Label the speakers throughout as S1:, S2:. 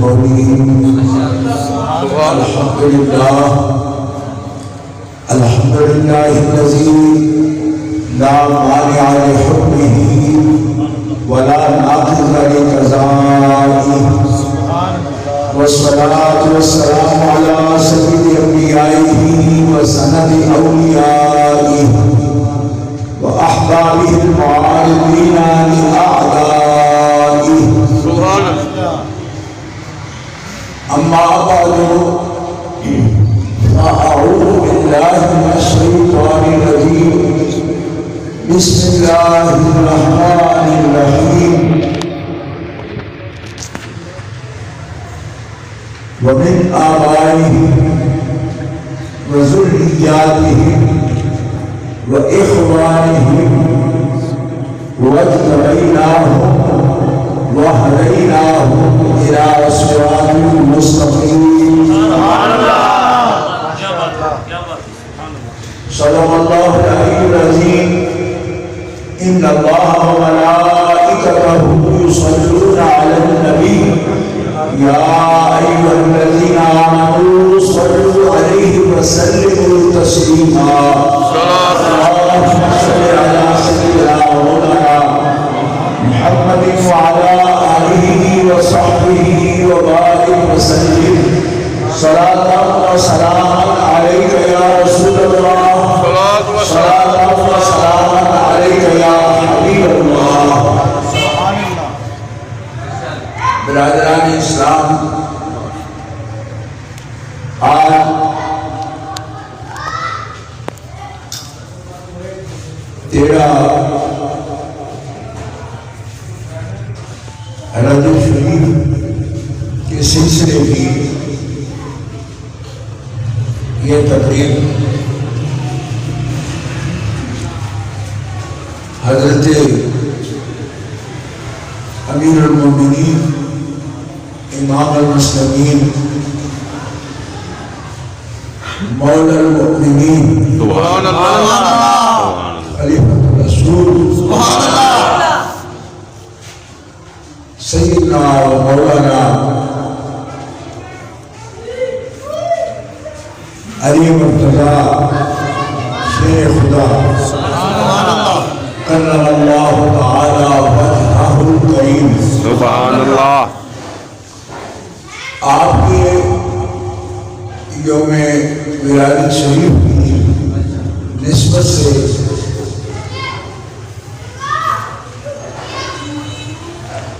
S1: القولين الحمد لله الذي لا مانع لحكمه ولا ناقض لقضائه والصلاة والسلام على سيد أنبيائه وسند أوليائه وأحبابه المعارضين لأعدائه أما بعد فأعوذ بالله من الشيطان الرجيم بسم الله الرحمن الرحيم ومن آبائهم وذرياتهم وإخوانهم واجتبيناهم وهديناهم إلى صراط مستقيم. صدق الله العلي العظيم. إن الله وملائكته يصلون على النبي يا أيها الذين آمنوا صلوا عليه وسلموا تسليما. اللهم صل على سيدنا مولانا محمد وعلى آله وصحبه وبارك وسلم صلاة وسلاما عليك يا رسول الله صلاة وسلاما عليك يا حبيب الله. برادران اسلام، آج رجب شریف کے سلسلے کی یہ تقریب حضرت امیر المومنین امام المسلمین مولا المؤمنین
S2: سبحان اللہ
S1: خلیفۃ الرسول سیدنا و مولانا علی مرتضیٰ شیخ خدا کرم اللہ تعالی وجہہ الکریم.
S2: سبحان اللہ.
S1: آپ کے یوم ولادت شریف کی نسبت سے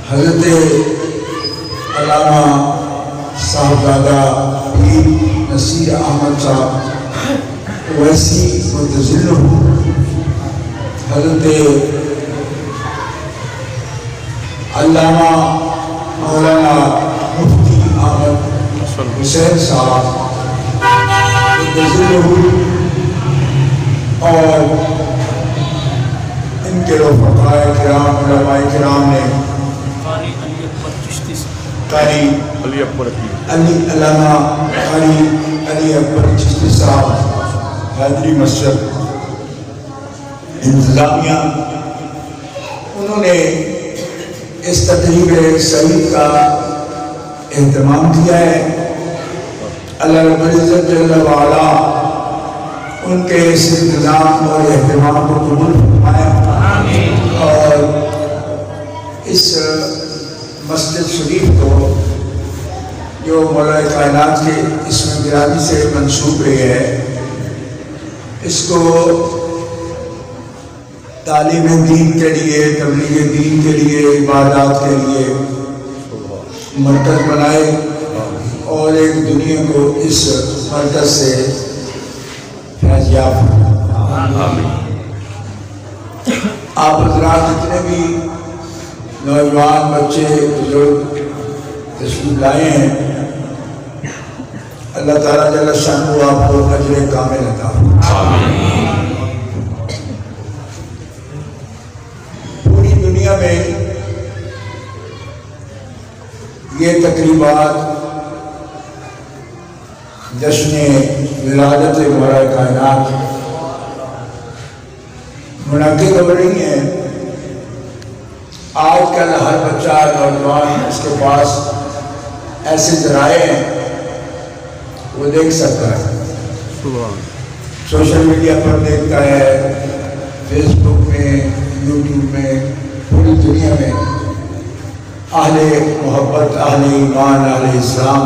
S1: حضرت علامہ صاحبزادہ پیر نصیر احمد صاحب ویسی متضل ہوں، حضرت علامہ مولانا مفتی احمد حسین صاحب متضل ہوں، اور ان کے رفقاء کرام علماء کرام نے قاری علامہ قاری علی اکبر چشتی صاحب حیدری مسجد انتظامیہ، انہوں نے اس تقریب سعید کا اہتمام کیا ہے. اللہ رب العزت جل وعلا ان کے اس انتظام اور اہتمام کو قبول فرمائے اور اس مسجد شریف کو جو مولا کائنات کے اسم گرامی سے منسوب رہی ہے، اس کو تعلیم دین کے لیے، تبلیغ دین کے لیے، عبادات کے لیے مرکز بنائے اور ایک دنیا کو اس مرکز سے فیضیاب. آپ حضرات جتنے بھی نوجوان بچے بزرگ تشریف لائے ہیں، اللہ تعالیٰ جل شانہ آپ کو اجر کامل عطا فرمائے. پوری دنیا میں یہ تقریبات جشن ولادت مولا کائنات منعقد ہو رہی ہیں. آج کل ہر بچہ نوجوان اس کے پاس ایسے ذرائع ہیں وہ دیکھ سکتا ہے، سوشل میڈیا پر دیکھتا ہے، فیس بک میں، یوٹیوب میں، پوری دنیا میں اہل محبت، اہل ایمان، اہل اسلام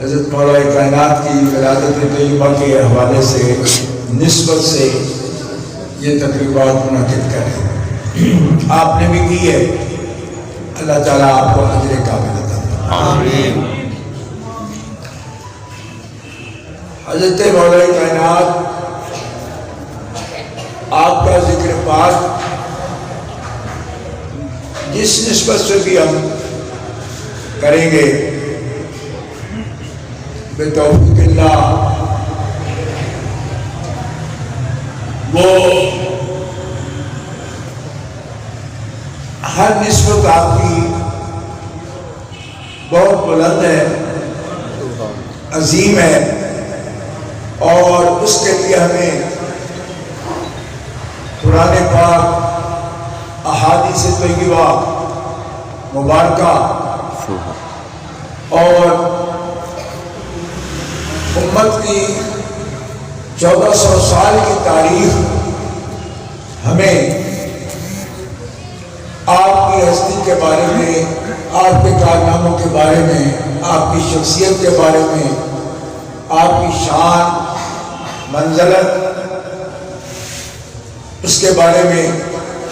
S1: حضرت مولا کائنات کی ولادت طیبہ کے حوالے سے نسبت سے یہ تقریبات منعقد کریں۔ آپ نے بھی کی ہے، اللہ تعالیٰ آپ کو اجر کامل عطا فرمائے۔
S2: آمین۔
S1: حضرت مولا کائنات آپ کا ذکر پاک جس نسبت سے بھی ہم کریں گے بتوفیق اللہ وہ ہر نسبت آپ کی بہت بلند ہے، عظیم ہے، اور اس کے لیے ہمیں قرآن پاک، احادیث طیبہ مبارکہ اور امت کی 1400 سال کی تاریخ ہمیں آپ کی ہستی کے بارے میں، آپ کے کارناموں کے بارے میں، آپ کی شخصیت کے بارے میں، آپ کی شان، منزلت، اس کے بارے میں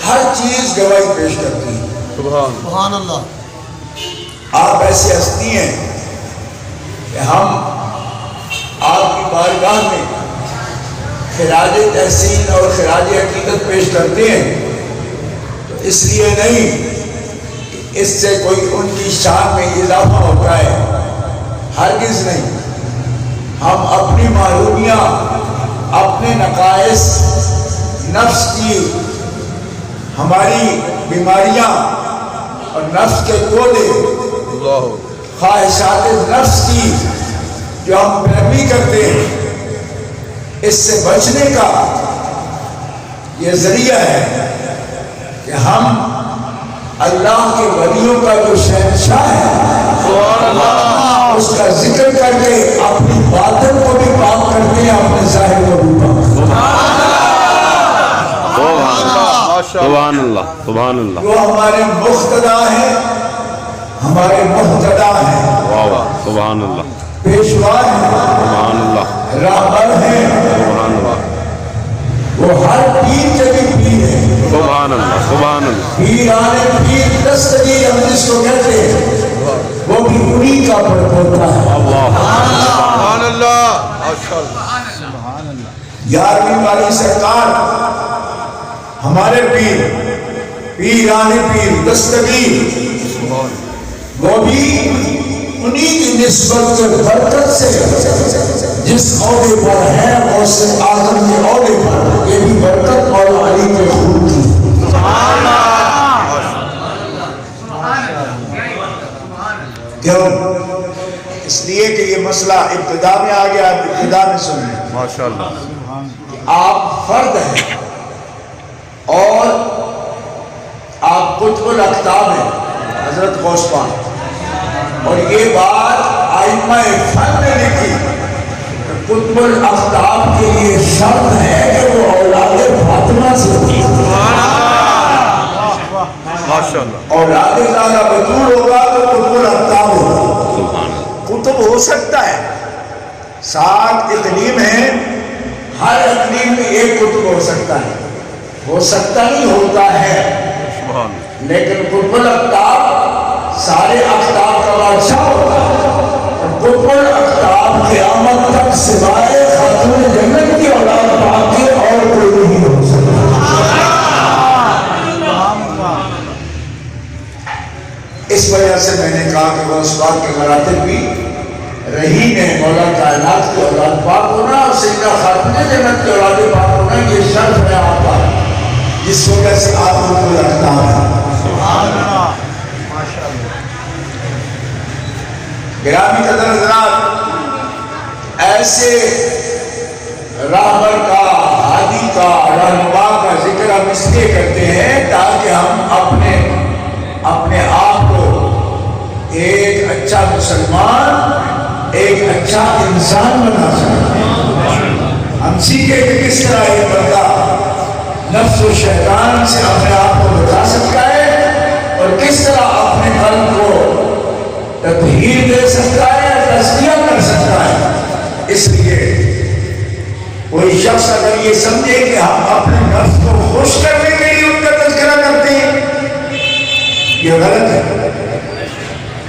S1: ہر چیز گواہی پیش کرتی ہے۔
S3: سبحان اللہ۔
S1: آپ ایسی ہستی ہیں کہ ہم آپ کی بارگاہ میں خراج تحسین اور خراج عقیدت پیش کرتے ہیں، تو اس لیے نہیں کہ اس سے کوئی ان کی شان میں اضافہ ہوتا ہے، ہرگز نہیں۔ ہم اپنی معلومیاں، اپنے نقائص، نفس کی ہماری بیماریاں اور نفس کے کودے، خواہشات نفس کی جو ہم پیروی کرتے ہیں، اس سے بچنے کا یہ ذریعہ ہے کہ ہم اللہ کے ولیوں کا جو شہنشاہ ہے اس کا ذکر کر کے اپنی باطن کو بھی پاک کرتے ہیں، اپنے ظاہر کو بھی پاک کرتے ہیں۔
S2: سبحان اللہ، سبحان اللہ۔
S1: جو ہمارے مقتدا ہیں، ہمارے محتدا ہیں،
S2: واہ واہ، سبحان اللہ،
S1: پیشوا ہیں،
S2: سبحان اللہ،
S1: راہبر ہیں،
S2: سبحان اللہ،
S1: وہ ہر پیر کے بھی پیر ہیں،
S2: سبحان اللہ، سبحان اللہ۔
S1: پیران پیر دستگیر ہم جس کو کہتے ہیں، وہ بھی انہی کا پڑھتا ہے۔
S2: سبحان اللہ،
S1: 11ویں والی سرکار ہمارے پیر، پیران پیر دستگیر، وہ بھی انہی کی نسبت کے برکت سے جس عہدے پر ہے اس اعظم کے عہدے پر، یہ بھی برکت مولا علی کے خون کی۔ کیوں؟ اس لیے کہ یہ مسئلہ ابتدا میں آ گیا، ابتدا میں سنیں۔
S2: ماشاءاللہ،
S1: آپ فرد ہیں اور آپ قطب الاقطاب ہیں، حضرت غوث پاک، اور یہ بات ائمہ فن نے لکھی، قطب الاقطاب کے لیے شرط ہے کہ وہ اولاد فاطمہ سے ہوگی، اولاد زیادہ بطول ہوگا تو قطب الاقطاب ہوگا۔ قطب ہو سکتا ہے، 7 اقلیم ہیں، ہر اقلیم میں ایک قطب ہو سکتا ہے، ہو سکتا نہیں ہوتا ہے، لیکن قطب الاقطاب سارے اقطاب کا بادشاہ ہوتا ہے، اور قطب الاقطاب قیامت تک سوائے خاتون جنت کی اولاد پاک کے اور کوئی نہیں ہو سکتا۔ اس وجہ سے میں نے کہا کہ غوث پاک کے مراتب بھی رہین ہے، مولا کائنات کی اولاد پاک ہونا اور سیدہ خاتون جنت کی اولاد پاک ہونا، یہ شرف ہے آپ کا، جس وجہ سے آپ کو لگتا ہے۔ گرامی قدر حضرات، ایسے راہبر کا، ہادی کا، رہنما کا ذکر ہم اس لیے کرتے ہیں تاکہ ہم اپنے آپ کو ایک ایک اچھا مسلمان ایک اچھا انسان بنا سکتا ہے۔ ہم سیکھے کہ کس طرح ایک بندہ نفس و شیطان سے اپنے آپ کو بچا سکتا ہے اور کس طرح اپنے قلب کو تطہیر دے سکتا ہے، تزکیہ کر سکتا ہے۔ اس لیے کوئی شخص اگر یہ سمجھے کہ ہم اپنے نفس کو خوش کرنے کے لیے ان کا تذکرہ کرتے ہیں، یہ غلط ہے۔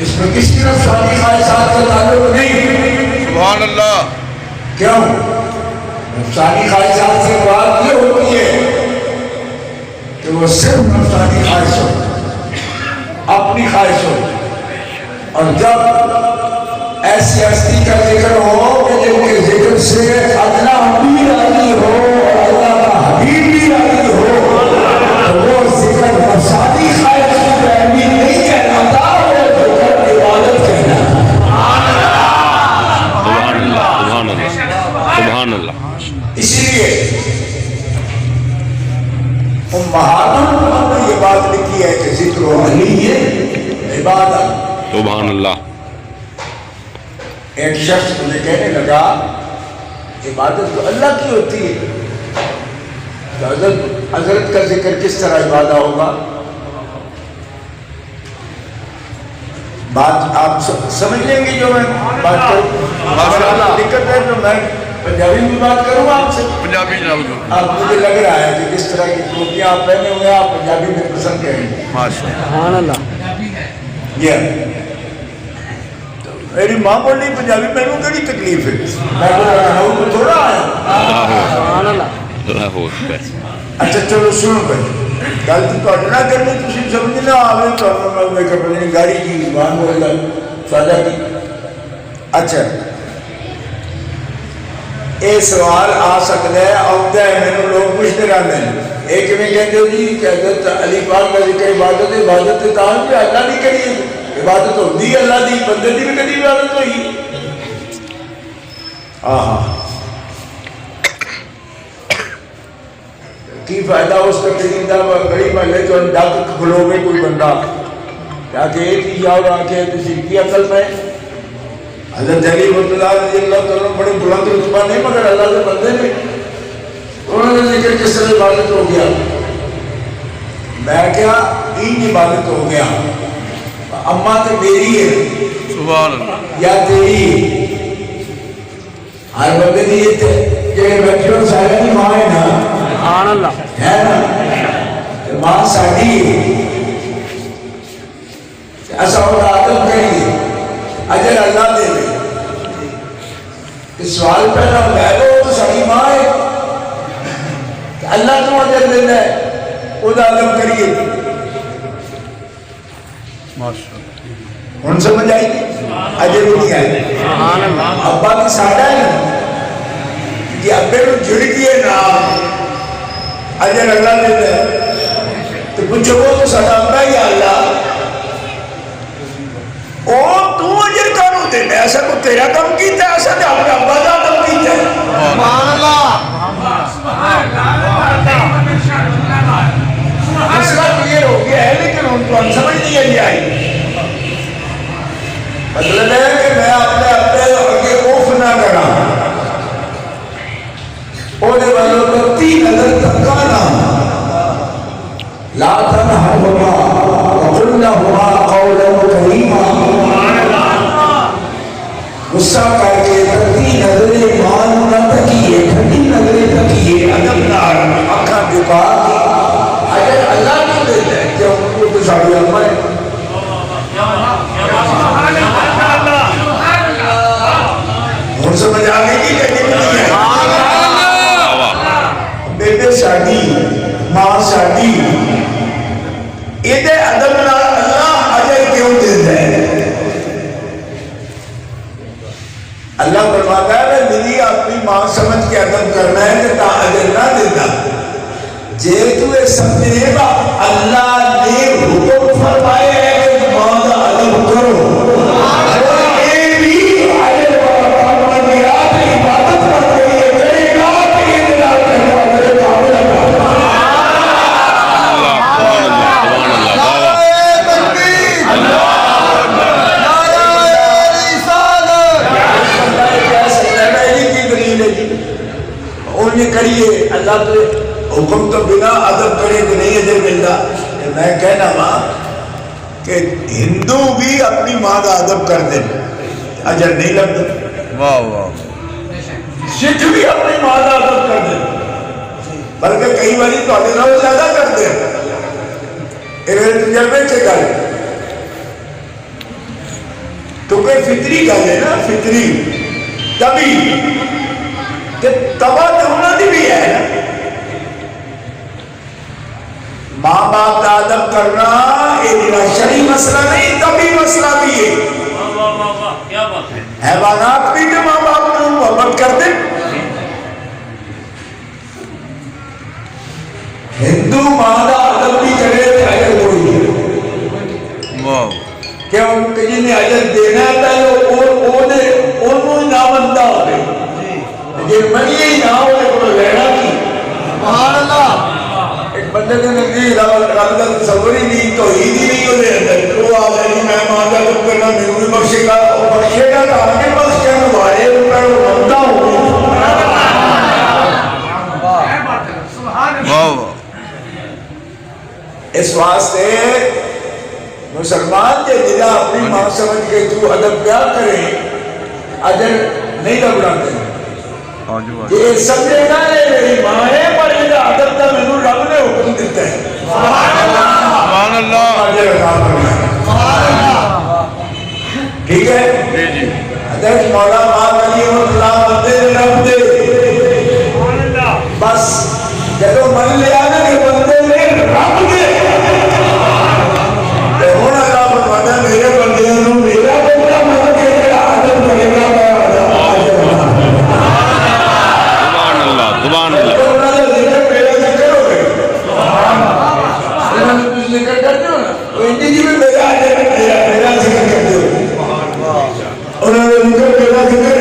S1: اس میں کسی نفسانی خواہشات کا تعلق نہیں۔
S2: سبحان اللہ۔
S1: کیوں؟ نفسانی خواہشات سے بات یہ ہوتی ہے کہ وہ صرف نفسانی خواہش ہو، اپنی خواہش ہو، اور جب ایسی ہستی کا ذکر ہو کہ جن کے ذکر سے اللہ بھی راضی ہو اور اللہ کا حبیب بھی راضی ہو، تو وہ ذکر نفسانی خواہش کی پیروی نہیں کہلاتا، وہ ذکر عبادت کہلاتا۔
S2: سبحان اللہ سبحان اللہ۔
S1: اسی لیے امہاتوں نے یہ بات لکھی ہے کہ ذکر و علی عبادت۔
S2: سبحان اللہ۔
S1: ایک شخص مجھے کہنے لگا عبادت تو اللہ کی ہوتی ہے، تو حضرت کا ذکر کس طرح عبادت ہوگا؟ بات آپ سمجھ لیں گے جو میں بات کروں؟ دقت ہے تو میں پنجابی میں بات کروں آپ سے؟
S2: پنجابی جناب۔
S1: اب مجھے لگ رہا ہے کہ جس طرح کی ٹوپیاں آپ پہنے ہوئے آپ پنجابی میں پسند کریں گے۔
S2: ماشاء اللہ۔
S3: سبحان اللہ۔
S1: میری ماں بولی پنجابی پہنوں کیڑی تکلیف ہے، میں کو تھوڑا آیا۔
S3: سبحان اللہ۔
S2: اللہ اکبر۔
S1: اچھا چلو سنو بھائی، گل تو نہ کرنی، تھی سمجھنا آئے تو میں کہ پتہ نہیں گاڑی کی زبان ہوئے گا سادہ کی۔ اچھا یہ سوال آ سکتا ہے، آتا ہے، میں لوگ پوچھتے رہتے ہیں، ایک میں کہتے ہو جی کہ حضرت علی پاک کا ذکر عبادت ہے، عبادت ہے تاہم بھی اللہ نہیں کریے، عبادت ہوتی ہے اللہ دی، بندے دی بھی کدی عبادت ہوئی۔ کی فائدہ اس کا کریندہ گڑی محلے جو ڈاک کھلو گے کوئی بندہ کیا کہ ایک ہی جاؤ رہا کہ تسی کی عقل میں حضرت علی مرتضیٰ رضی اللہ تعالیٰ بڑے بلند رتبہ نہیں مگر اللہ کے بندے میں انہوں نے ذکر کس طرح عبادت ہو گیا؟ میں کیا این عبادت ہو گیا، اماں تو میری ہے
S2: سبحان اللہ۔
S1: یا تیری، ہر بندے دی یہ بیٹھے اور سارے کی ماں ہے نا،
S3: سبحان اللہ
S1: ہے نا، ماں ساڑی ایسا ہوتا آدم کریے اجر اللہ دے لے کہ سوال پہلا میں لو تو ساڑی ماں ہے کہ اللہ تو اجر دینا ہے، وہ آدم کریے۔ ان سمجھ آئی اجر نہیں آئی۔ ابا کی ساڑھا ہے نا کہ ابے کو جڑ گئے نا اجر اللہ دیتا ہے، تو پوچھو وہ تو ساڑھا ابا یا اللہ او تو اجر کانو دینا ہے، ایسا کو تیرا کم کیتا ہے، ایسا تو اپنے ابا کا کم کیتا ہے۔
S3: سبحان اللہ۔
S1: مسئلہ کلیئر ہو گیا ہے لیکن ان کو ہم سمجھ نہیں آئی۔ مطلب ہے کہ میں اپنے ابے آگے اوف نہ کرا، اونے والوں کو تین نظر تکانا، لا تنہرہما وقل لہما قولا کریما، غصہ کر کے تین نظریں مان نہ تکیے، ٹھنڈی نظریں تکیے، ادب نار آنکھاں جھکا کے اگر اللہ کو دیتا ہے کہ ان کو تو ساڑی اللہ ہے۔ اور سمجھ آگے کی کہتے نہیں ہے بیٹے ساڑی ماں ساڑی ادھے ادب نار اللہ اجر کیوں دیتا ہے؟ اللہ فرماتا ہے میری اپنی ماں سمجھ کے ادب کرنا ہے کہ تا اجر نہ دیتا، جے تو یہ سمجھے گا اللہ نے حکم فرمائے ہے کہ ماں کا ادب کرو، اور یہ بھی اجر فرمانیات عبادت کرتے ہیں کرے گا کہ یہ دلال کرنا میرے قابل
S2: سبحان اللہ۔
S3: نعرہ تکبیر، نعرہ
S1: اللہ کے حکم تو بنا ادب کرے تو نہیں اجر ملتا. میں کہنا ماں کہ ہندو بھی اپنی ماں کا ادب کر دیں اجر نہیں لگتا.
S2: واہ واہ.
S1: سکھ بھی اپنی ماں کا ادب کر دیں بلکہ کئی باری تو زیادہ کرتے ہیں. تجربے سے گل کیونکہ فطری گل ہے نا, فطری تبھی کہ تباہ تو انہوں نے بھی ہے نا. ماں باپ کا ادب کرنا ایک شرعی مسئلہ نہیں, طبی مسئلہ بھی ہے. حیوانات بھی تو ماں باپ کو محبت کرتے. ہندو ماں کا ادب بھی کرے تو اجر کوئی نہیں. کہ ان کے جنہیں اجر دینا ہے انہوں ہی نہ بندہ ہو گئے یہ منیے ہی نہ ہو گئے کو لینا کی.
S3: سبحان اللہ.
S1: ایک بندے نے نزدیک رب کا تصور ہی نہیں, توحید ہی نہیں ہوتے اندر. وہ آ گئی میں ماں کا ادب کرنا میرے بھی بخشے گا, وہ بخشے گا تو آگے بخشے گا بھارے روپے وہ بندہ ہو. اس واسطے مسلمان کے جدا اپنی ماں سمجھ کے تو ادب پیار کریں اجر نہیں لگڑاتے. یہ سمجھے گا میری ماں ہے پر یہ ادب کا مینوں رب نے حکم دیتا ہے.
S2: سبحان اللہ.
S1: اجر عطا فرمائے. ٹھیک ہے
S2: جی جی.
S1: حضرت مولا ماں علی اللہ بندے رب دے بس جدو من لیا نا کہ بندے نے رب دے ہونا رب فرماتا میرے بندے نوں میرا بندہ من کے میرا ادب کرے گا.
S2: سبحان اللہ. سبحان اللہ.
S1: ذکر کرتے ہو نا تو انہیں جی بھی میرا ذکر کرتے ہو انہوں نے میرا ذکر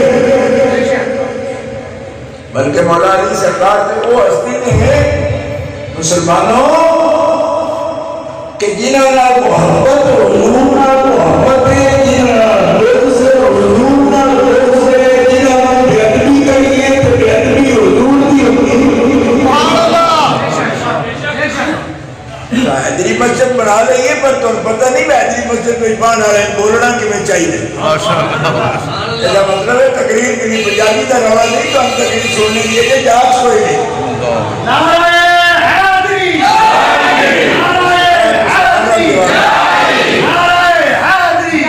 S1: بلکہ مولا علی سرکار سے وہ ہستی نہیں ہے مسلمانوں کہ جنہوں نے محبت علوم نہ محبت ہے, جنہوں نے لوگ سے علوم نہ لوگ سے, جنہوں نے بیعدبی کری ہے تو بیعدبی حضور کی ہوتی ہے. حیدری مسجد بنا لئیے پر تو پتہ نہیں میں حیدری مسجد میں ایمان آ رہے ہیں بولنا کہ میں چاہیے. ایسا مطلب ہے تقریر کی پنجابی کا روا نہیں تو ہم تقریر سننے لیے کہ جاگ سوئے نہیں. نعرہ حیدری, نعرہ حیدری, نعرہ حیدری.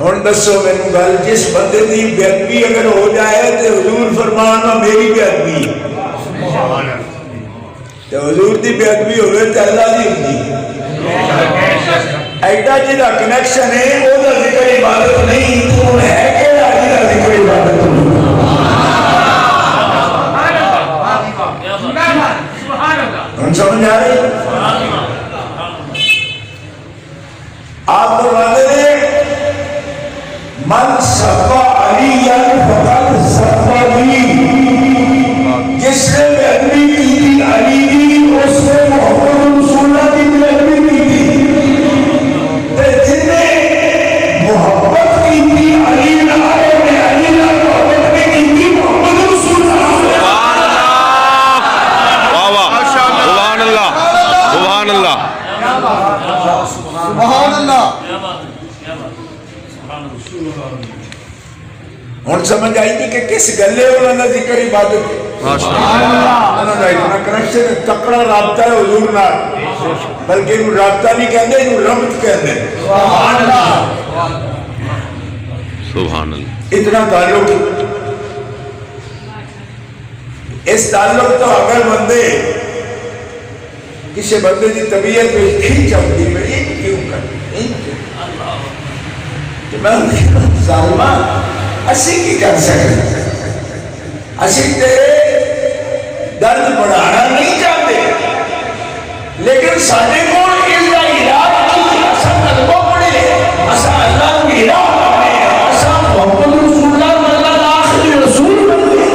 S1: ہن دسو مینوں گل جس بندے دی بے ادبی اگر ہو جائے تو حضور فرمانا میری بے ادبی تو حضور دی بے ادبی ہوئے تو اللہ دی ہوتی. ایڈا جہاں کنیکشن ہے وہ ذکر عبادت نہیں تو ہے کہ جہاں ذکر عبادت نہیں. ہم سمجھ آ رہی آپ فرماتے ہیں من صفا علی فقط صفانی, جس نے بے ادبی کی تھی علی کی اس نے محمد رسول اللہ کی بے ادبی کی تھی. جن نے محبت کی تھی علی نارے میں علی نار محبت میں کی تھی محمد رسول اللہ.
S2: سبحان اللہ. سبحان اللہ.
S3: سبحان اللہ.
S1: ہوں سمجھ آئی تھی کہ کس گلے انہوں نے ذکر عبادت انہوں نے اتنا کنیکشن تکڑا رابطہ ہے حضور نال, بلکہ انہوں رابطہ نہیں کہندے انہوں ربط کہندے. سبحان اللہ.
S2: سبحان اللہ.
S1: اتنا تعلق, اس تعلق تو اگر بندے کسی بندے کی طبیعت میں کھینچ آتی ہے یہ کیوں کرتے کہ میں ظالمہ اسی کی کر سکتے, اسی تیرے درد بڑھانا نہیں چاہتے لیکن ساڑھے کو اس کا علاج کی اسا قلبوں پڑے اسا اللہ کو علاج پڑے اسا محمد رسول اللہ آخری رسول بندے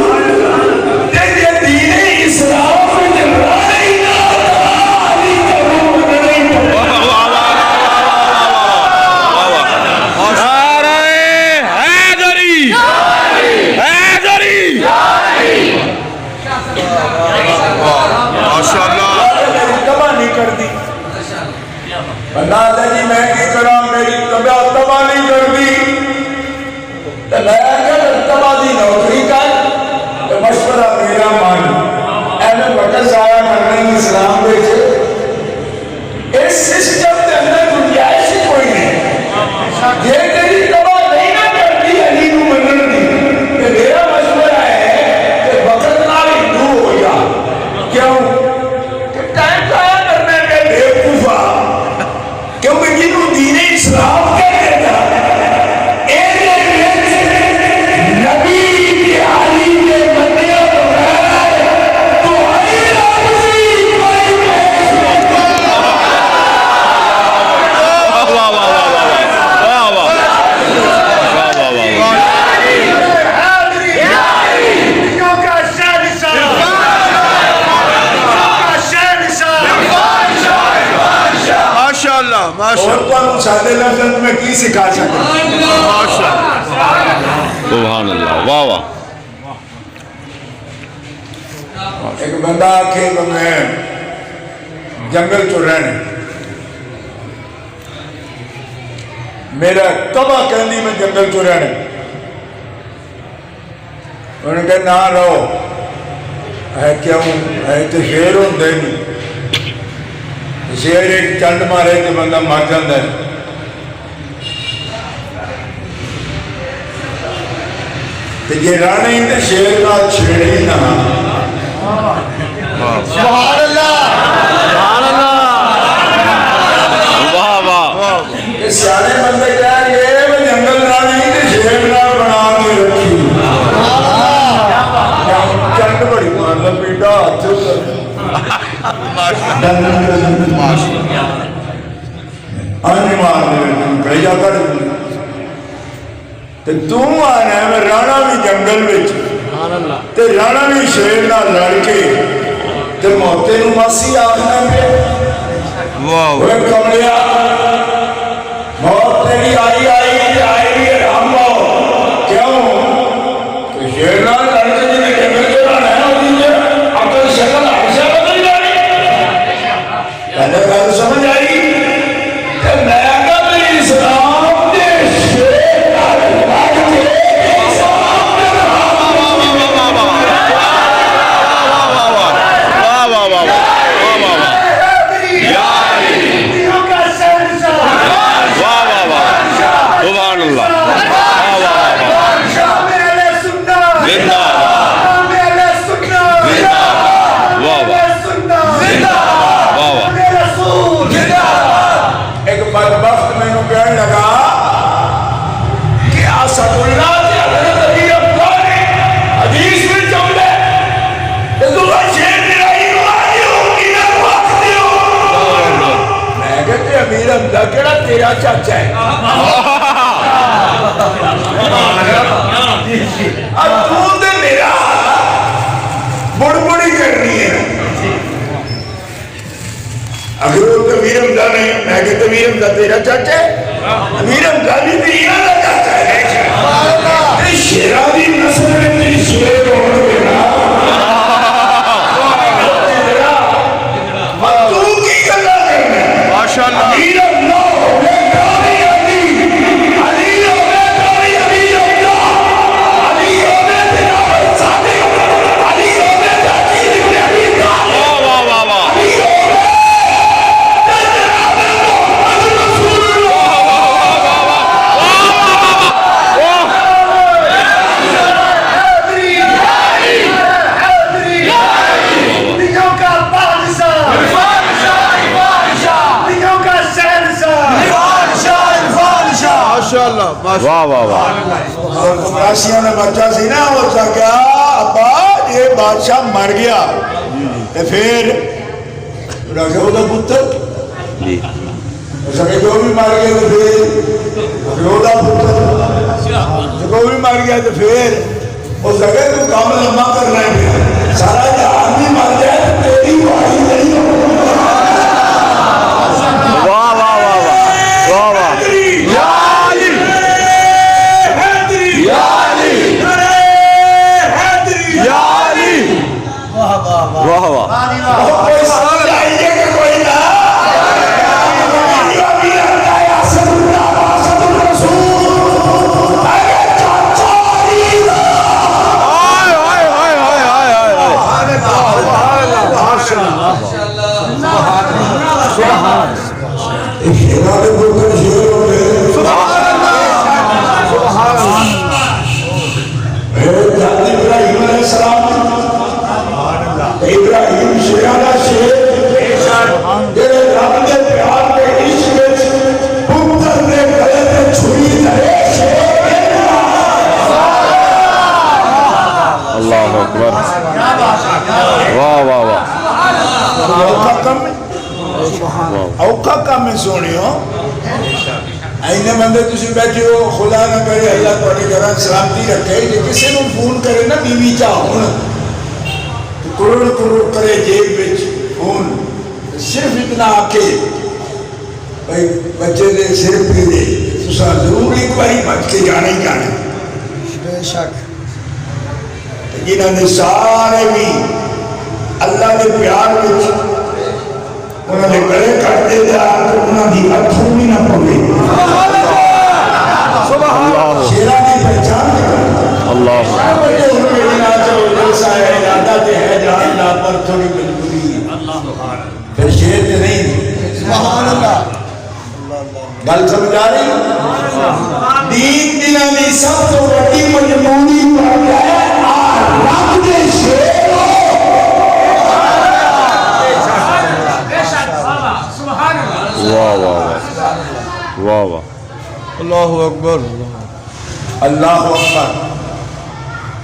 S1: تیرے دین اسلام میں جبرائی علی کا روح نہیں پڑے.
S2: نعرہ حیدری.
S1: بندہ آتا جی میں کی کرا میری طبیعت تباہ نہیں کر دی تو میں کیا تباہ دی نوکری کر تو مشورہ میرا مان ایسے وقت ضائع کرنے کی اسلام دیکھے اس سسٹم کے اندر گنجائش ہی کوئی نہیں یہ تیری تباہ نہیں نہ کرتی علی کو منن دی کہ میرا مشورہ ہے کہ وقت نال ہندو ہو جا کیوں کہ ٹائم ضائع کرنے میں بیوقوفا کیونکہ جنہوں دین اسلام کہتے تھا نبی کی علی کے بندے تو علی رابطی کوئی
S2: واہ واہ واہ واہ واہ واہ
S3: ماشاءاللہ
S1: اور تو ہم سادے لفظ میں کی سکھا سکتے
S2: سبحان اللہ واہ واہ
S1: ایک بندہ آکھے کہ میں جنگل چو رہنے میرا تباہ کہندی میں جنگل چو رہنے انہوں نے کہا نہ رہو ہے کیوں ہے تو شیر ہوں دے نہیں شیر ایک چنڈ مارے تو بندہ مر جاتا ہے تو یہ رانے ہی تو شیر کا چھیڑی نہ
S3: سبحان اللہ سبحان اللہ
S2: واہ واہ
S1: کہ سیانے بندے کہہ گئے وہ جنگل رانے ہی تو شیر نہ بنا کے رکھی چنڈ بڑی مارنا پیٹا ہاتھ آنے مارنے کہی جاتا ہے تو آنا ہے میں رانا بھی جنگل بچ تے رانا بھی شیر نہ لڑ کے تے موتے نو ماسی آخنا پہ وہ کملیا موت تیری آئی بھی رام باؤ کیوں کہ شیر نہ لڑ کے جنہیں جنگل کے رانا ہے وہ دیجئے اپنے شکل ہمیشہ بدل جانی پہلے گل سمجھ آئی کہ میں اگر اسلام دے شیر
S2: سبحان اللہ
S1: ایک بدبخت میں نو کہنے لگا کہ اسد اللہ کے حضرت ابی ابطال حدیث میں جملے کہ تو شیر میرائی کو آئی ہو کی نہ وقت ہو میں کہتے امیر حمزہ کیڑا تیرا چاچا ہے اب تو دے میرا بڑی کرنی ہے اگر وہ امیر حمزہ نہیں میں کہتے امیر حمزہ تیرا چاچا ہے امیر حمزہ بھی تیرا چاچا ہے تیری شیرانی نسل میں تیری شیر ہونے دینا تو کی گلا کرنا
S2: ماشاءاللہ
S1: امیر حمزہ ہونے کاری علی علی ہونے کاری امیر حمزہ علی ہونے تیرا صادق علی ہونے تاکیر ابن علی
S2: واہ واہ واہ واہ
S3: ماشاءاللہ
S2: واہ واہ واہ
S1: قراشیوں نے بچہ سی نا وہ کہا ابا یہ بادشاہ مر گیا تو پھر رکھے وہ دا پتر سکے جو بھی مر گیا تو پھر وہ دا پتر جو بھی مر گیا تو پھر وہ سکے تو کام لمبا کرنا ہے سارا جہان بھی مر جائے تو تیری واری نہیں ہو
S2: واہ واہ واہ واہ واہ واہ واہ واہ
S1: کوئی سال آئیے کہ کوئی نہ شیروں کے پتر شیر ہوتے ہیں ابراہیم علیہ السلام ابراہیم شیروں کا شیر جڑے رب دے پیار کے عشق وچ پتر دے گلے تے چھری دے
S2: اللہ اکبر واہ واہ واہ
S3: اوکھا کام میں سونیو
S1: اینے بندے تسی بیٹھے ہو خدا نہ کرے اللہ تواڈے گھراں سلامتی رکھے جے کسی نوں فون کرے نا بیوی چاہون کروڑ کروڑ کرے جیب وچ فون صرف اتنا آکے بھائی بچے دے سر پہ دے تساں ضرور ایک باری بچ کے جانے ہی جانے
S3: بے شک
S1: جنہاں نے سارے بھی اللہ کے پیار وچ انہوں نے گلے کٹ دے دیا تو انہوں نے اتھوں بھی نہ پڑے شیرہ کی پہچان
S2: اللہ
S1: بچے ان کے دن آج وہ جلسہ ہے ارادہ تے ہے جان لا پر تھوڑی مجبوری ہے پھر شیر تے نہیں
S3: سبحان اللہ
S1: گل سمجھا رہی دین دنوں کی سب تو بڑی مجبوری پر ہے رب دے شیر
S2: واہ واہ واہ واہ
S3: اللہ اکبر
S1: اللہ اکبر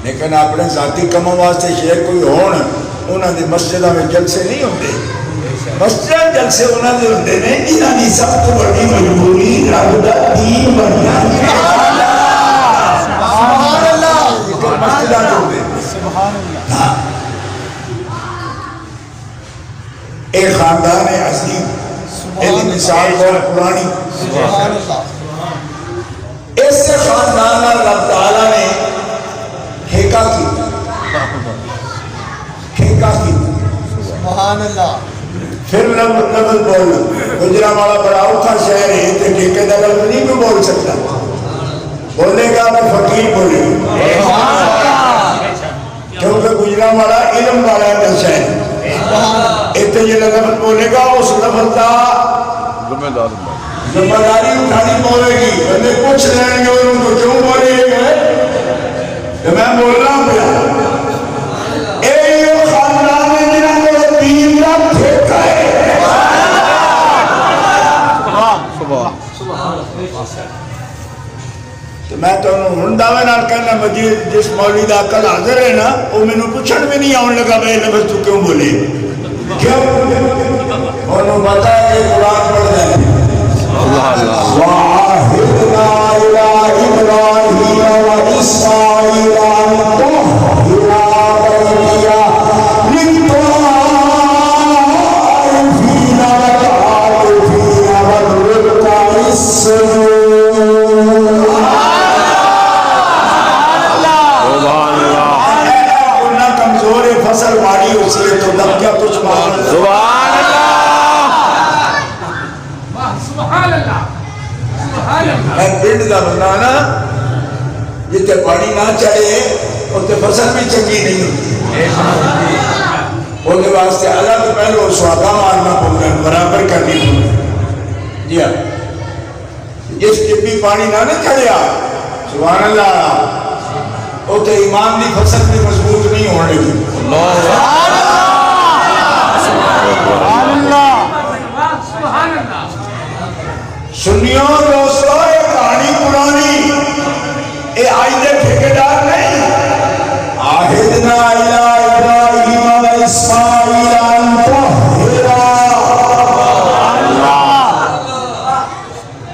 S1: لیکن اپنے ذاتی کموں واسطے شیر کوئی ہون انہوں نے مسجدوں میں جلسے نہیں ہوتے مسجد جلسے انہوں نے ہوتے ہیں جنہوں نے سب تو بڑی مجبوری رب دا دین بننا سبحان اللہ مسجدوں میں ہوتے
S3: سبحان اللہ
S1: ایک خاندان عظیم ایک مثال بہت پرانی
S3: سبحان اللہ
S1: اس سے خاندان رب تعالیٰ نے ٹھیکہ کی
S3: سبحان اللہ
S1: پھر لفظ بول گجرانوالہ بڑا اوکھا شہر ہے تو ٹھیکے دا لفظ نہیں کوئی بول سکتا بولنے کا میں فقیر بولے کیونکہ گجرانوالہ علم والا دس ہے اتنے یہ لفظ بولے گا اس لفظ کا ذمہ داری اٹھانی بولے گی بندے پوچھ رہے ہیں انہوں کو کیوں بولے گئے کہ میں بول رہا ہوں پیا اے یہ خاندان میں جنہاں کو دین کا ٹھیکہ ہے تو میں تو انہوں دعوے نال کہنا مجید جس مولوی دا کل حاضر ہے نا وہ میں نے پوچھن بھی نہیں آن لگا میں لفظ تو کیوں بولے کیوں انہوں بتا ہے کہ قرآن پڑھ جائے وَعَهِدْنَا إِلَىٰ إِبْرَاهِيمَ وَإِسْمَاعِيلَ أَن طَهِّرَا بَيْتِيَ لِلطَّائِفِينَ وَالْعَاكِفِينَ وَالرُّكَّعِ السُّجُودِ کمزور فصل ماری اسی ہے تو دم کیا کچھ مان
S2: سبحان اللہ
S1: میں پنڈ دا بندہ نا جتے پانی نہ چڑھے اتے فصل بھی چنگی نہیں ہوتی ان کے واسطے الگ پہلو سواگا مارنا پڑتا ہے برابر کرنی پڑتا ہے جی ہاں جس جبی پانی نہ چڑھیا سبحان اللہ اتے ایمان دی فصل بھی مضبوط نہیں ہونے کی سنیوں دوستو یہ کہانی پرانی یہ آج دے ٹھیکیدار نہیں عہدنا الی ابراہیم و اسماعیل ان طہرا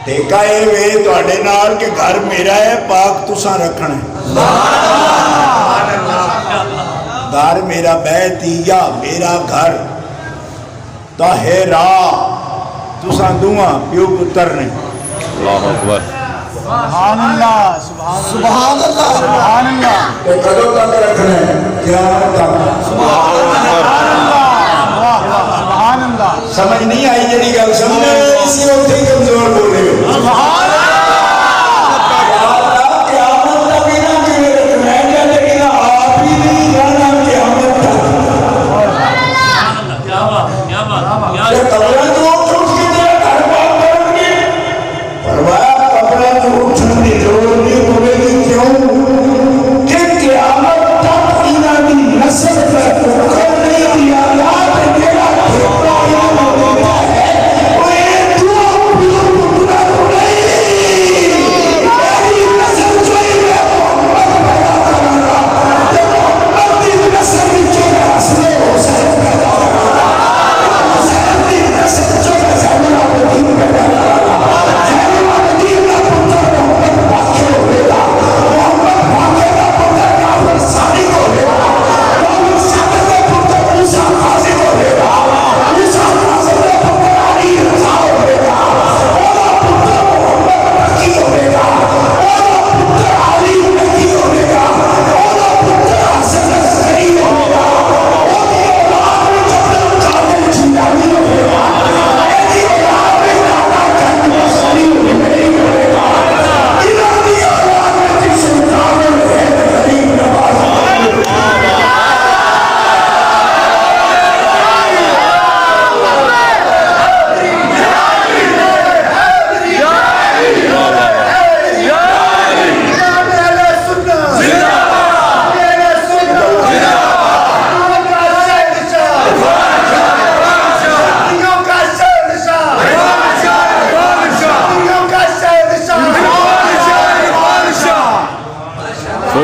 S1: ٹھیکہ یہ وے تواڈے نال کہ گھر میرا ہے پاک تساں رکھنا ہے گھر میرا بیتیا میرا گھر طہرا تساں دعا پیو پتر نے
S2: اللہ اکبر
S3: سبحان اللہ سبحان اللہ سبحان اللہ
S1: یہ کدوں تک رکھنا ہے قیامت تک
S3: سبحان اللہ
S1: سمجھ نہیں آئی جڑی گل سمجھ اسی وقت ہی کمزور بولے ہو
S3: سبحان
S1: قیامت تک ہی نہ کیوں رکھنا ہے کیا لیکن آپ ہی نہیں جانا قیامت تک یہ قبرہ جو اٹھ کے دیا گھر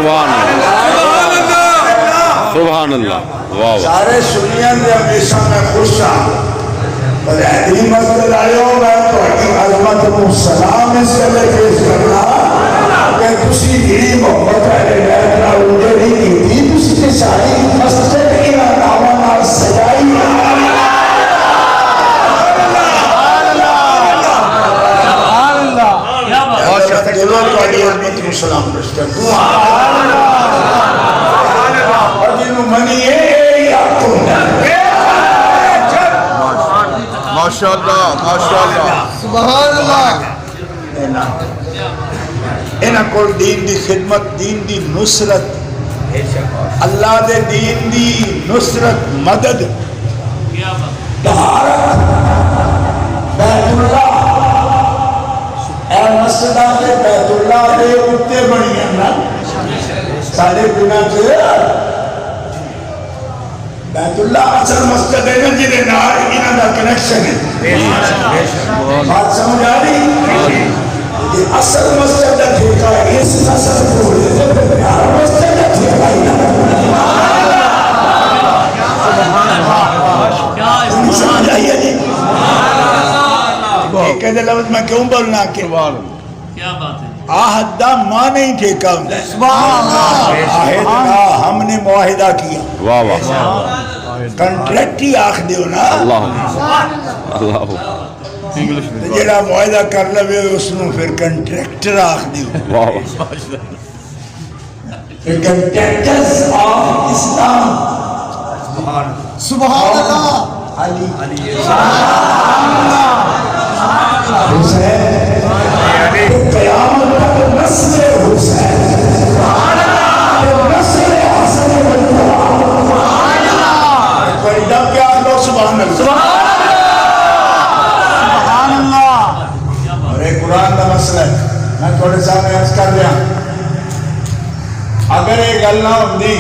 S4: سبحان اللہ سبحان اللہ واہ واہ
S1: سارے سنیاں دے ہمیشہ میں خوش ہاں پر ایدی مسجد آئے ہو میں تو حقیق عظمت کو سلام اس کے لئے پیش کرنا کہ تسی ہی محبت ہے بیتنا اونجے نہیں کی تسی کے ساری مسجد کی نامہ سجائی دلوں کو علی عظمت کو سلام پیش کرتا ہوں اور جنہوں منی ہے یا تم
S2: ماشاءاللہ ماشاءاللہ
S3: سبحان اللہ
S1: انہاں کو دین دی خدمت دین دی نصرت اللہ دے دین دی نصرت مدد طہارت بیت اللہ اے مسجدہ دے بیت اللہ دے اتے بنی ہیں سارے گناہ کے بیت اللہ اصل مسجد ہے نا جنہیں نار انہاں دا کنیکشن ہے بات سمجھ آ رہی یہ اصل مسجد دا ٹھیکہ ہے اس اصل کو یار مسجد دا ٹھیکہ ہی نہ سمجھ آئیے جی ایک ایدے لفظ میں کیوں بولنا کہ
S5: کیا بات ہے
S1: آہد دا ماں نہیں ٹھیکہ ہوں
S3: سبحان اللہ
S1: آہد دا ہم نے معاہدہ کیا
S4: واہ واہ
S1: کنٹریکٹ ہی آخ دیو نا
S4: اللہ اللہ
S1: جڑا معاہدہ کر لوے اس نو پھر کنٹریکٹر آخ دیو
S4: واہ واہ
S1: کنٹریکٹرز آف اسلام
S3: سبحان اللہ
S1: علی حسین قیامت تک نسل حسین نسل حسن فریدہ کیا لو سبحان اللہ
S3: سبحان اللہ
S1: اور ایک قرآن کا مسئلہ ہے میں تھوڑے سامنے عرض کر دیا اگر ایک اللہ ہوندی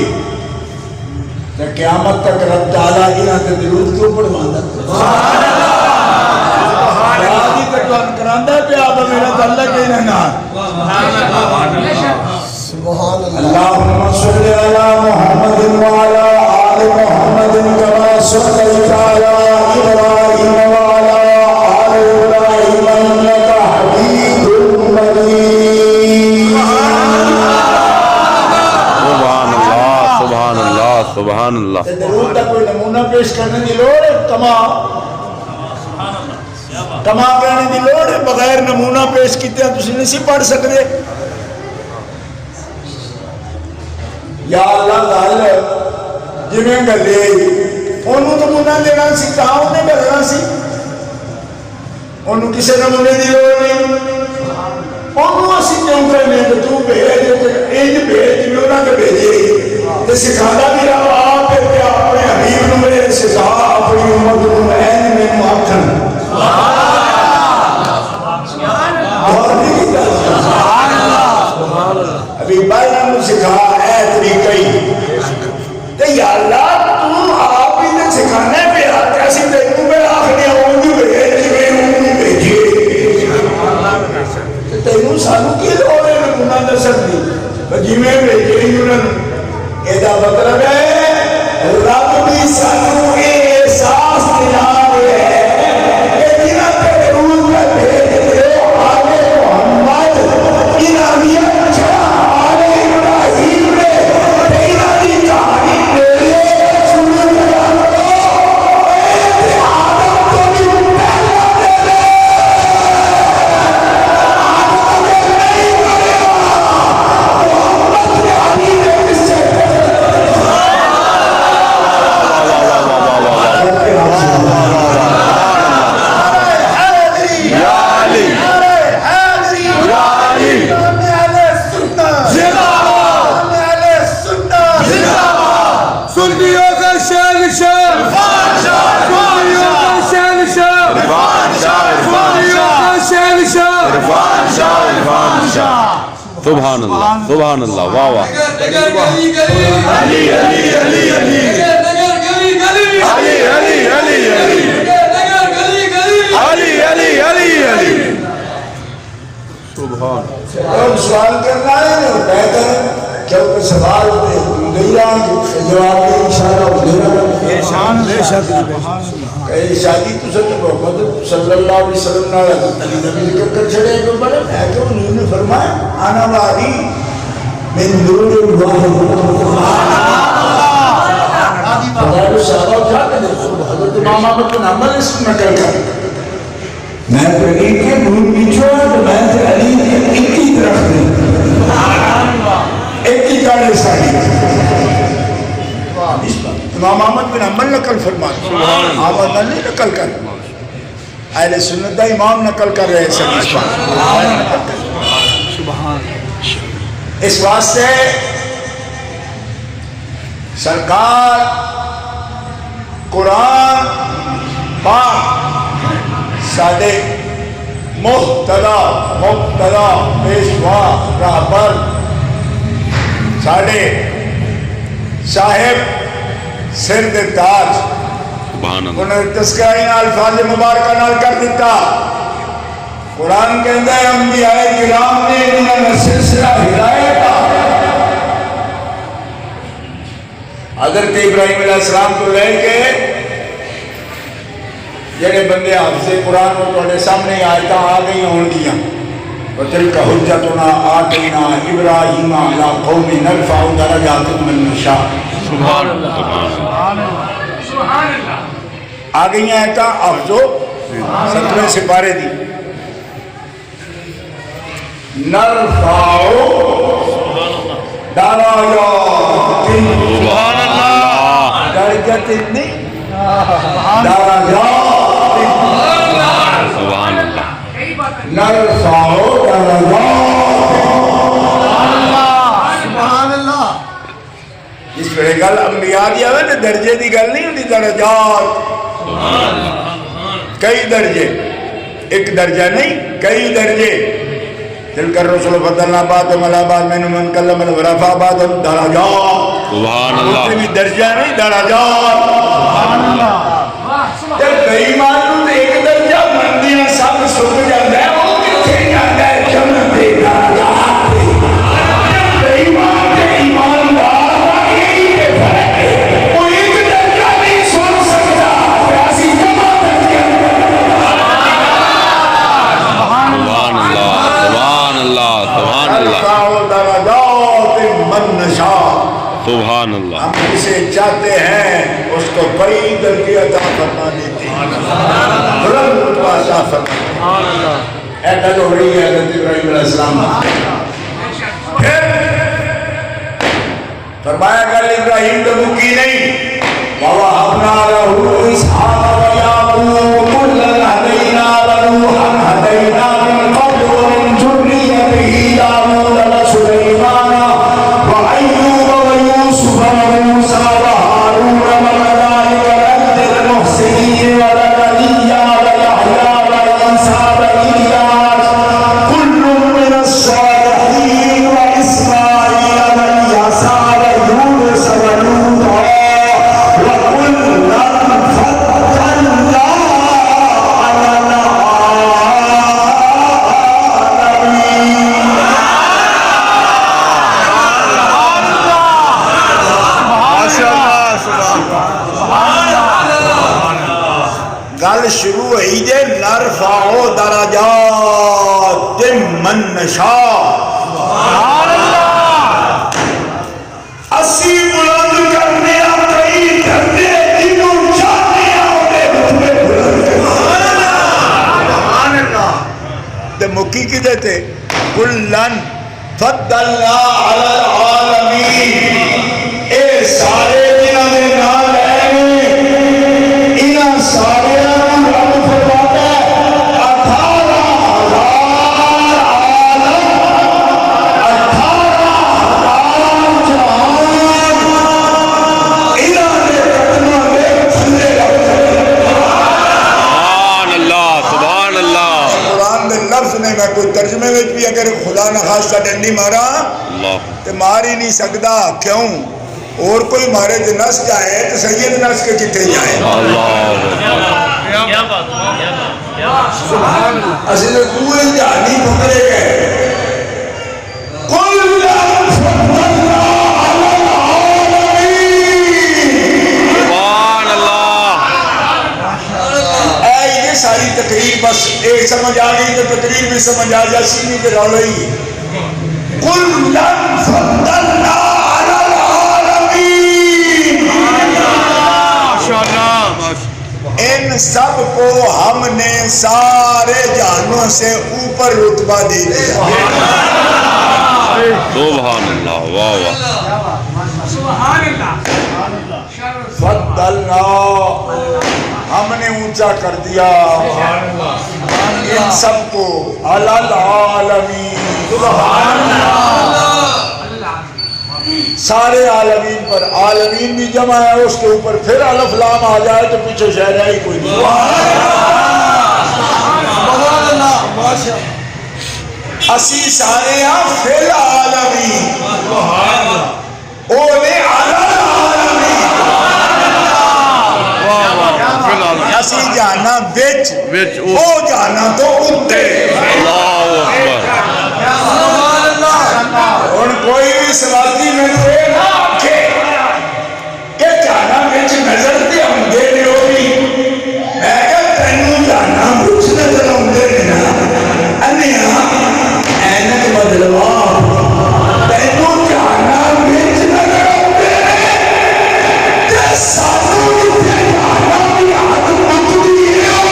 S1: تو قیامت تک رب تعالیٰ ہی آتے درود کیوں پڑھواندہ سبحان اللہ راضی کٹوان کراندہ پہ آپ میرا تعلق ہی نہ
S3: سبحان اللہ
S1: اللہم صلی علی محمد وعلا آل محمد کما صلیت علی ابراہیم وعلا آل ابراہیم انکا حمید مجید
S4: سبحان اللہ سبحان اللہ
S1: درود تک کوئی نمونہ پیش کرنے دی لوڑ ہے کما کرنے دی لوڑ ہے بغیر نمونہ پیش کیتے ہیں تسی نہیں پڑھ سکتے یا اللہ ظاہر جنہیں گلے انہوں نمونہ دینا سی کہاں انہیں گلنا سی انہوں کسے نمونے دی لوڑ نہیں انہوں اسی کیوں کرنے تو تو بھیج ایج بھیج انہوں نے بھیجے تو سکھانا بھی رہا آپ کہ اپنے حبیب نو میرے سزا اپنی امت نو این میں معاکن ابھی بھائی نے سکھا اے طریقی تو یا اللہ تم آپ ہی نے سکھانے پہ کیسی دیکھوں میں آخری آؤں بھیج میں ہوں بھیجیے تینوں سانو کی لوڑ ہے نمونہ نصر دی جی میں بھیجے انہوں ایدہ مطلب ہے رب بھی سانو احساس دیا ہے کہ جنہ پہ روز میں بھیج دے آلے محمد انہمیت چھا آلے ابراہیم نے تیرہ دی کہانی دے سنو بیان کو اے آدم کو بھی پہلا دے لے آدم نے نہیں کرے محمد نے علی نے کس سے
S4: سبحان اللہ سبحان اللہ واہ واہ
S1: سوال کرنا ہے بہتر چوک سوال پہ گئی جواب میں اشارہ ہو گیا
S3: شان بے شک
S1: کہ شادی تو سب محمد صلی اللہ علیہ وسلم نے علی نبی ذکر کر چھڑے کہ بڑا ہے کہ انہوں نے فرمایا آنا واری من نور اللہ خدا کو صحابہ اٹھا کے دیکھو حضرت امام احمد بن حنبل اس کو نقل کر میں تو علی کے نور پیچھو تو میں تو علی ایک ہی طرف نہیں ایک ہی کارڈ ساری امام احمد بن حنبل نقل فرماتے احمد نہیں نقل کر اہل سنت دا امام نقل کر رہے ہیں اس واسطے سرکار قرآن پاک سادے مقتدا پیشوا راہبر ساڑھے صاحب سر دے تاج انہوں نے تذکرہ ان الفاظ مبارکہ نال کر دیتا قرآن کے اندر انبیاء کرام نے انہوں سلسلہ ہدایت حضرت ابراہیم علیہ السلام کو لے کے جڑے بندے حافظ قرآن کو تھوڑے سامنے آیتاں آ گئی ہوں گیا وَتِلْكَ حُجَّتُنَا آتَيْنَا إِبْرَاهِيمَ عَلَىٰ قَوْمٍ نَرْفَعُ دَرَجَاتٍ مَن نَشَاءُ سبحان اللہ آ گئی ہیں آیتاں حافظو 17ویں سپارے دی نَرْفَعُ دَرَجَاتٍ سبحان اللہ درجت نہیں درجات
S4: سبحان اللہ
S1: نرفع درجات
S3: سبحان اللہ
S1: جس پر گل انبیاء دی آوے نا درجے دی گل نہیں ہوتی درجات کئی درجے ایک درجہ نہیں کئی درجے تلک الرسل فضلنا بعضهم علی بعض منهم من کلم ورفع بعضهم درجات
S4: سبحان اللہ
S1: بھی درجہ نہیں درجات
S3: سبحان اللہ
S1: جب کئی معلوم ایک درجہ مندیاں سب سکھ جاتا ہے وہ کتنے جاتا ہے جنت دے درجات جب کئی ایماندار یہی ہے فرق ہے وہ ایک درجہ نہیں سن سکتا پیاسی جمع درجہ
S4: سبحان اللہ سبحان اللہ سبحان اللہ
S1: ارفع درجات من نشاء
S4: سبحان اللہ
S1: ہم اسے چاہتے ہیں اس کو بڑی درجے عطا فرما دیتے ہیں بلند رتبہ عطا فرما دیتے ہیں ایڈا جو ہو رہی ہے حضرت ابراہیم علیہ السلام پھر فرمایا کہ ابراہیم تو مکی نہیں وَوَهَبْنَا لَهُ إِسْحَاقَ وَيَعْقُوبَ كُلًّا هَدَيْنَا وَنُوحًا هَدَيْنَا مِن قَبْلُ وَمِن ذُرِّيَّتِهِ دَاوُودَ وَسُلَيْمَانَ وَأَيُّوبَ وَيُوسُفَ وَمُوسَىٰ وَهَارُونَ وَكَذَٰلِكَ نَجْزِي الْمُحْسِنِينَ وَزَكَرِيَّا وَيَحْيَىٰ وَعِيسَىٰ وَإِلْيَاسَ كُلٌّ مِّنَ الصَّالِحِينَ وَإِسْمَاعِيلَ وَالْيَسَعَ وَيُونُسَ وَلُوطًا وَكُلًّا فَضَّلْنَا عَلَى گل شروع ہوئی جے نرفع درجات من نشاء اسی بلند کرنے کئی کرنے جنہوں چاہتے آتے رتبے بلند کرنے تے مکی کی دیتے کلن فضلنا علی العالمین اے سارے جنہوں نے نام لے انہاں سارے میں کوئی ترجمے میں بھی اگر خدا نخواستہ ڈنڈی مارا تو مار ہی نہیں سکتا کیوں اور کوئی مارے تو نس جائے تو سید نس کے کتنے جائے اسی تو کوئی جہانی پکڑے گئے ایک سمجھ آ گئی تو تقریر بھی سمجھ آ جا سینی کے رولا ہی کُلًّا فَضَّلْنَا عَلَى الْعَالَمِينَ ان سب کو ہم نے سارے جہانوں سے اوپر رتبہ دے دیا
S4: سبحان اللہ واہ واہ
S1: فضلنا ہم نے اونچا کر دیا ان سب کو علی العالمین سارے عالمین پر عالمین بھی جمع ہے اس کے اوپر پھر الف لام آ جائے تو پیچھے شہر ہے ہی کوئی نہیں اسی سارے ہیں فی العالمین اولے علی العالمین اسی جانا بچ او جانا تو اتے اور کوئی بھی سواتی میں نے نہ آکھے کہ جانا بچ نظر دے ہم دے لے ہوئی میں کہ تینوں جانا بچ نظر ہم دے لینا انہیا اینک بدلوا تینوں جانا بچ نظر ہم دے تے ساتھوں جتے جانا بھی ہاتھ مکڑی ہے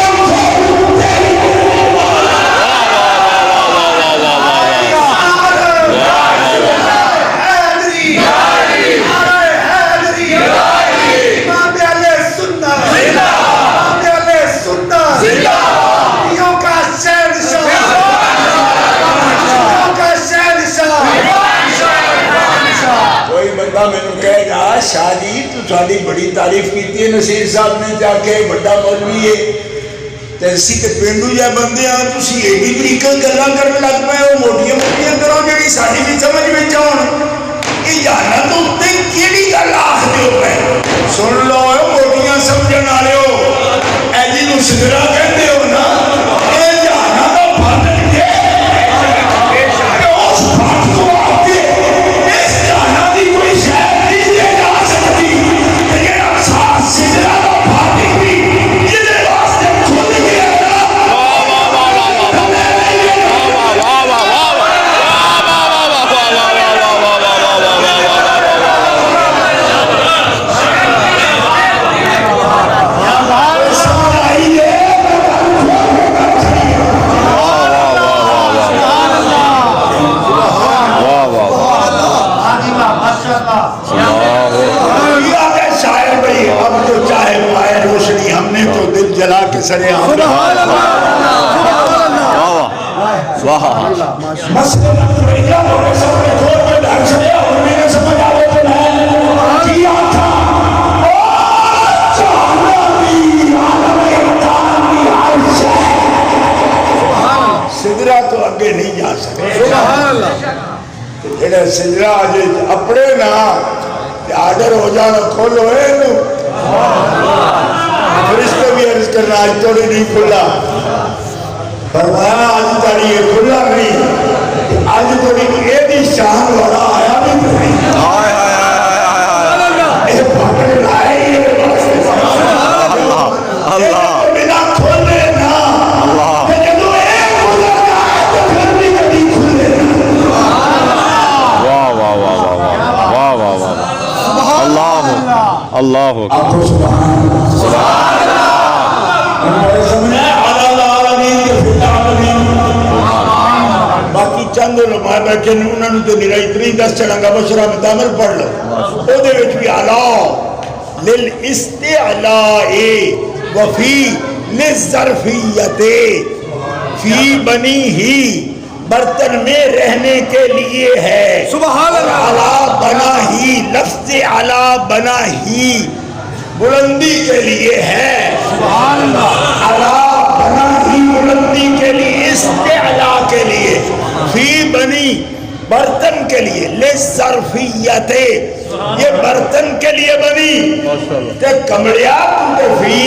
S1: میں نے کہے گا شادی تو تھوڑی بڑی تعریف کیتی ہے نصیر صاحب نے جا کے بڑا مولوی ہے تیسی تے پینڈو جائے بندے ہیں تسی ایڈی طریقہ گلا کرنے لگ پائے ہو موٹیاں موٹیاں کرو جڑی ساری بھی سمجھ میں چاہن کہ جانا تو اتنے کیڑی گل آخ دیو پہ سن لو موٹیاں سمجھن آلے ہو ایجی نو سدرا کہتے ہو نا اے جانا تو پھٹ کے اس پھٹ کو آتے اس جانا دی کوئی شہر نہیں دے جا سکتی لیکن احساس سدرا تو پھٹ بھی جنہیں واسطے کھل گیا جلا کے سرے آم مسئلہ نتویجہ ہوئے سب نے کھول میں ڈھنگ سرے اور میرے سمجھ آوے تو میں کیا تھا جانا بھی عالم امتحان بھی عرش ہے سدرہ تو اگے نہیں جا سکتے جنہیں سدرہ آجے اپنے نا آڈر ہو جانا کھولو ہے نو فرشتے بھی عرض کرنا آج توڑی نہیں کھلا فرمایا آج تاری یہ کھلا نہیں آج توڑی ایدی شان والا آیا بھی نہیں یہ پھاکر لائے یہ اللہ بنا کھولے نا کہ جدو ایک کھلا جائے تو پھر بھی کبھی کھلے نا
S4: واہ واہ واہ واہ واہ واہ اللہ اللہ
S1: آپ کو سبحان ہمارے سمجھے علی العالمین کے فی العالمین باقی چند علماء بیٹھے نے انہوں نے تو میرا اتنی دس چڑھنگا بشرہ متامر پڑھ لو او دے وچ بھی علا للاستعلاء وفی للظرفیت فی بنی ہی برتن میں رہنے کے لیے ہے سبحان اللہ علا بنا ہی لفظ علا بنا ہی بلندی کے لیے ہے سبحان اللہ علا بنا ہی بلندی کے لیے استعلا کے لیے فی بنی برتن کے لیے لِلظَّرْفِيَّتِ یہ برتن کے لیے بنی تے کمڑیا تے فی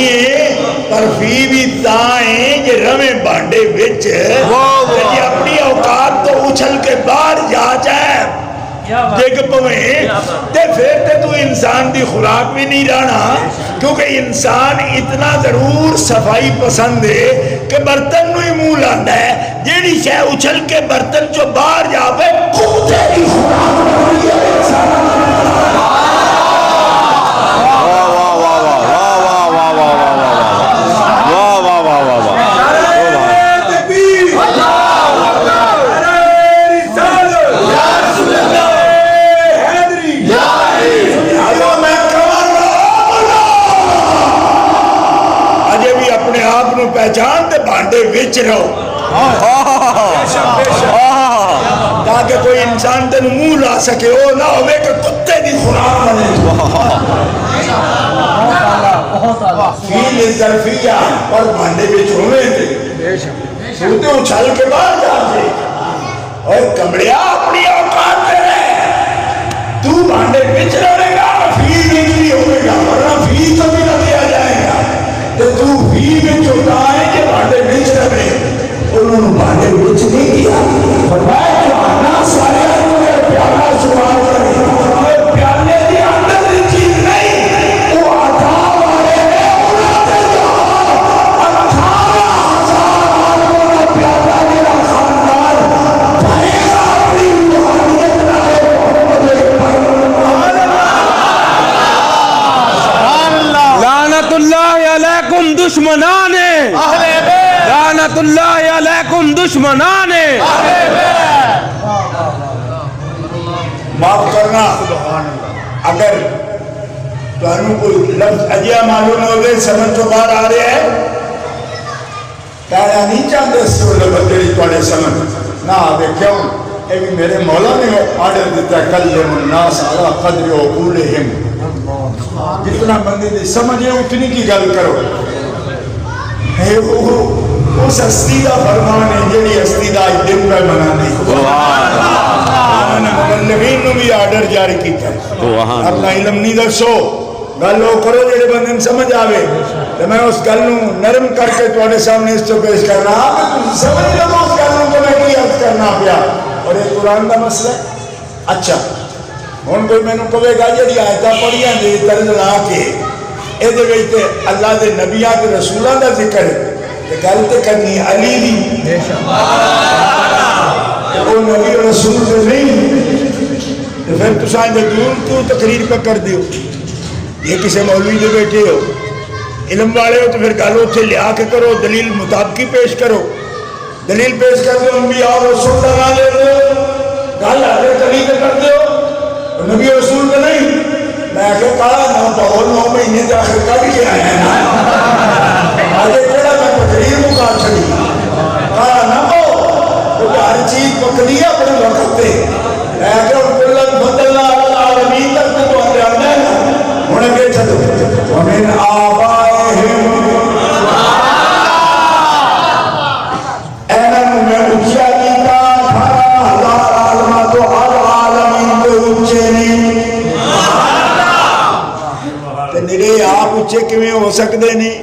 S1: پر فی بھی دائیں یہ رمیں بانڈے وچ یہ اپنی اوقات تو اچھل کے باہر جا جائے دیکھ پویں تے پھر تے تو انسان دی خوراک بھی نہیں رہنا کیونکہ انسان اتنا ضرور صفائی پسند ہے کہ برتن نو ہی منہ لاندہ ہے، جیڑی شے اچھل کے برتن چو باہر جاوے کتے کی خوراک بنائی ہے انسان۔ پہچان دے بانڈے وچ رہو تاکہ کوئی انسان تینو منہ لا سکے، وہ نہ ہوئے کہ کتے دی خوراک بنے۔ فیل ظرفیہ پر بانڈے وچ ہوئے تھے، سوتے اچھل کے باہر جاتے اور کمڑیا اپنی اوقات دے رہے، تو بانڈے وچ رہے گا فیل نہیں ہوئے گا، ورنہ فیل تو بھی نہ دیا جائے گا۔ تو بھی میں چھوٹا ہے کہ بانڈے بیچ رہے، انہوں نے بانڈے بیچ نہیں کیا، فرمایا کہ آنا سارے انہوں پیالہ سوال کریں، پیالے دی اندر دی چیز نہیں، وہ آٹھا والے ہیں، انہوں نے جہاں 18,000 آدموں نے پیالہ میرا خاندان بھرے گا اپنی روحانیت نائے
S4: لعنت اللہ علیکم دشمنان، لعنت اللہ علیکم دشمنان۔
S1: معاف کرنا اگر تمہیں کوئی لفظ عجیہ معلوم ہو گئے سمجھ تو باہر آ رہے ہیں، کہنا نہیں چاہتے اس کو لبتری توڑے سمجھ نہ آدھے کیوں؟ اے بھی میرے مولا نے آڈر دیتا ہے کلم الناس علی قدر عقولہم، جتنا بندے دے سمجھے اتنی کی گل کرو۔ اس ہستی دا فرمان ہے جیڑی ہستی دا دن پہ منانے، مبلغین نو بھی آرڈر جاری کیتا ہے، اپنا علم نہیں دسو، گل وہ کرو جیڑے بندے سمجھ آوے، تو میں اس گل نو نرم کر کے تواڈے سامنے اس تو پیش کرنا، سمجھ لو اس گل نو کہ میں کی عرض کرنا پیا، اور یہ قرآن دا مسئلہ۔ اچھا ہن کوئی میں نو کہے گا جیڑی آیتاں پڑھیاں دے طرز لا کے اے دے وچ تے اللہ دے نبیاں تے رسولاں دا ذکر ہے، تے گل تے کرنی علی دی، وہ نبی رسول تے نہیں، تے پھر تساں دے دور تو تقریر پہ کر دیو، یہ کسے مولوی دے بیٹھے ہو، علم والے ہو تو پھر گل اوتھے لیا کے کرو، دلیل مطابقی پیش کرو، دلیل پیش کر دو، انبیاء اور رسول کا نام لے دو، گل حضرت علی پہ کر دو، نبی رسول کا نہیں۔ میں کہا نہ تو 9 مہینے سے آخر کر کے آیا ہے نا، آگے کہڑا میں تقریر مکا چھڑی، کہا نہ ہو ہر چیز پکڑی ہے اپنے وقت پہ، میں کہ کلن بدلنا العالمین تک تو آتے آنے ہیں، انہیں کہ چھڑو ومن آبائہم، اینن میں اچھا کیتا 18,000 عالمہ تو ہر عالمین کو اچھے نہیں، میرے آپ اچھے کیویں ہو سکتے نہیں؟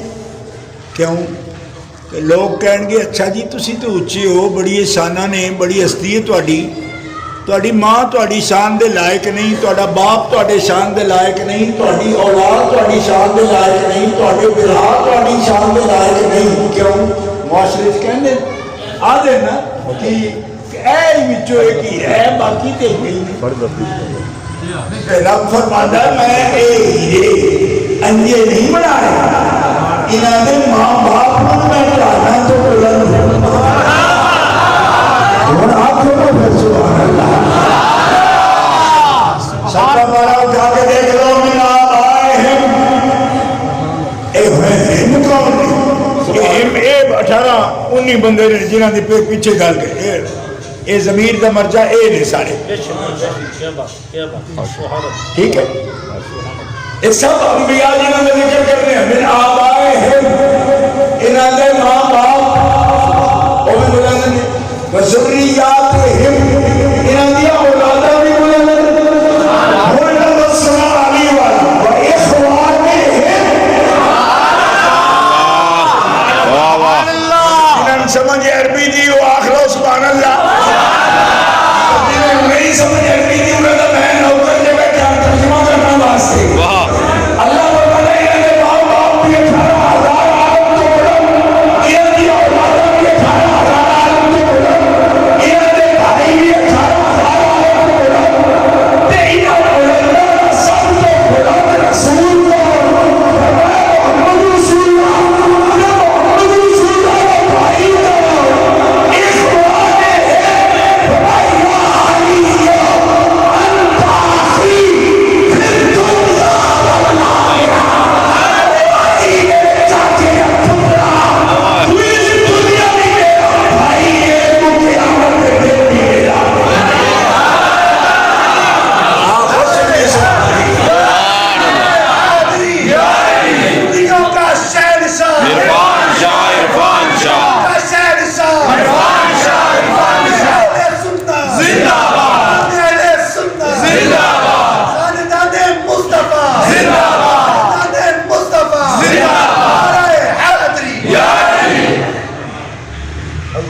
S1: کیوں کہ لوگ کہیں گے اچھا جی تسی تو اچھے ہو، بڑی شانہ نے، بڑی ہستی ہے تہاڈی ماں تہاڈی شان دے لائق نہیں، تہاڈا باپ تہاڈے شان دے لائق نہیں، تہاڈی اولاد تہاڈی شان دے لائق نہیں، تہاڈے برا تہاڈی شان دے لائق نہیں۔ کیوں؟ معاشرے چ کہندے آدھے نا کہ اے وچوں ایک ہی ہے باقی تے کوئی نہیں۔ رب فرماتا ہے میں اے ہیرے انجے نہیں بنا رہا، انہاں دے ماں باپ کو میں لانا تو بلند اور آپ کو پھر سبحان اللہ سب کا بارا اٹھا کے دیکھ لو من آبائہم، اے ہوئے ہم کون نے؟ ہم اے 18-19 بندے نے جنہاں دی پیچھے گل گئے، اے ضمیر دا مرجع اے نے سارے، ٹھیک ہے؟ یہ سب انبیاء جنہوں نے ذکر کرنے ہیں من آبائہم، انہاں دے ماں باپ وہ بھی بلند نے، وذریاتہم انہاں دیا اولادہ بھی بلند بلند السلام علی والا واخوانہم، انہاں سمجھ عربی دی وہ آخر سبحان اللہ، نہیں سمجھ عربی دی انہاں دا بہن ہوکر جے بیٹھا ترجمہ کرنا واسطے اللہ بڑھانے کے بعد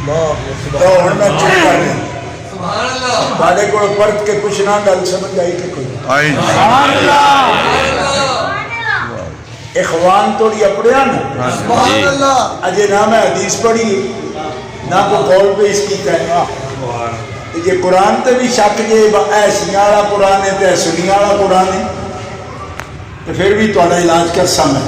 S1: تو ہوں میں چپ کر رہا تھوڑے کو پرت کے پوچھنا گل سمجھ آئی کہ کوئی
S4: آئی
S1: اخوان توڑی اپڑیا نا اجے نہ میں حدیث پڑھی نہ کو قول پیش کیتا ہے یہ قرآن تے بھی شک جے اے شیعہ والا قرآن ہے تے سنی والا قرآن ہے تو پھر بھی تھوڑا علاج کر سامنے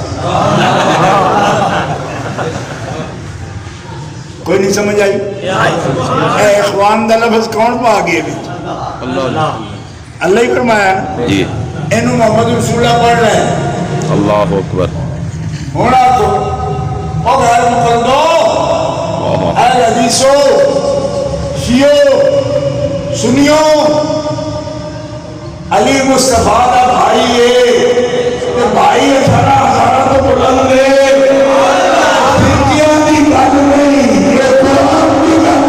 S1: کوئی نہیں سمجھ آئی اے اخوان دا لفظ کون پا گئے بھی اللہ ہی فرمایا
S4: جی
S1: انہوں محمد رسول اللہ پڑھ رہے ہیں
S4: اللہ اکبر
S1: ہونا تو او غیر مقدو اے حدیثو شیعو سنیو علی مصطفیٰ دا بھائی ہے تے بھائی 18,000 تو بلند ہے فرقیاں دی گل نہیں یہ قرآن دی گل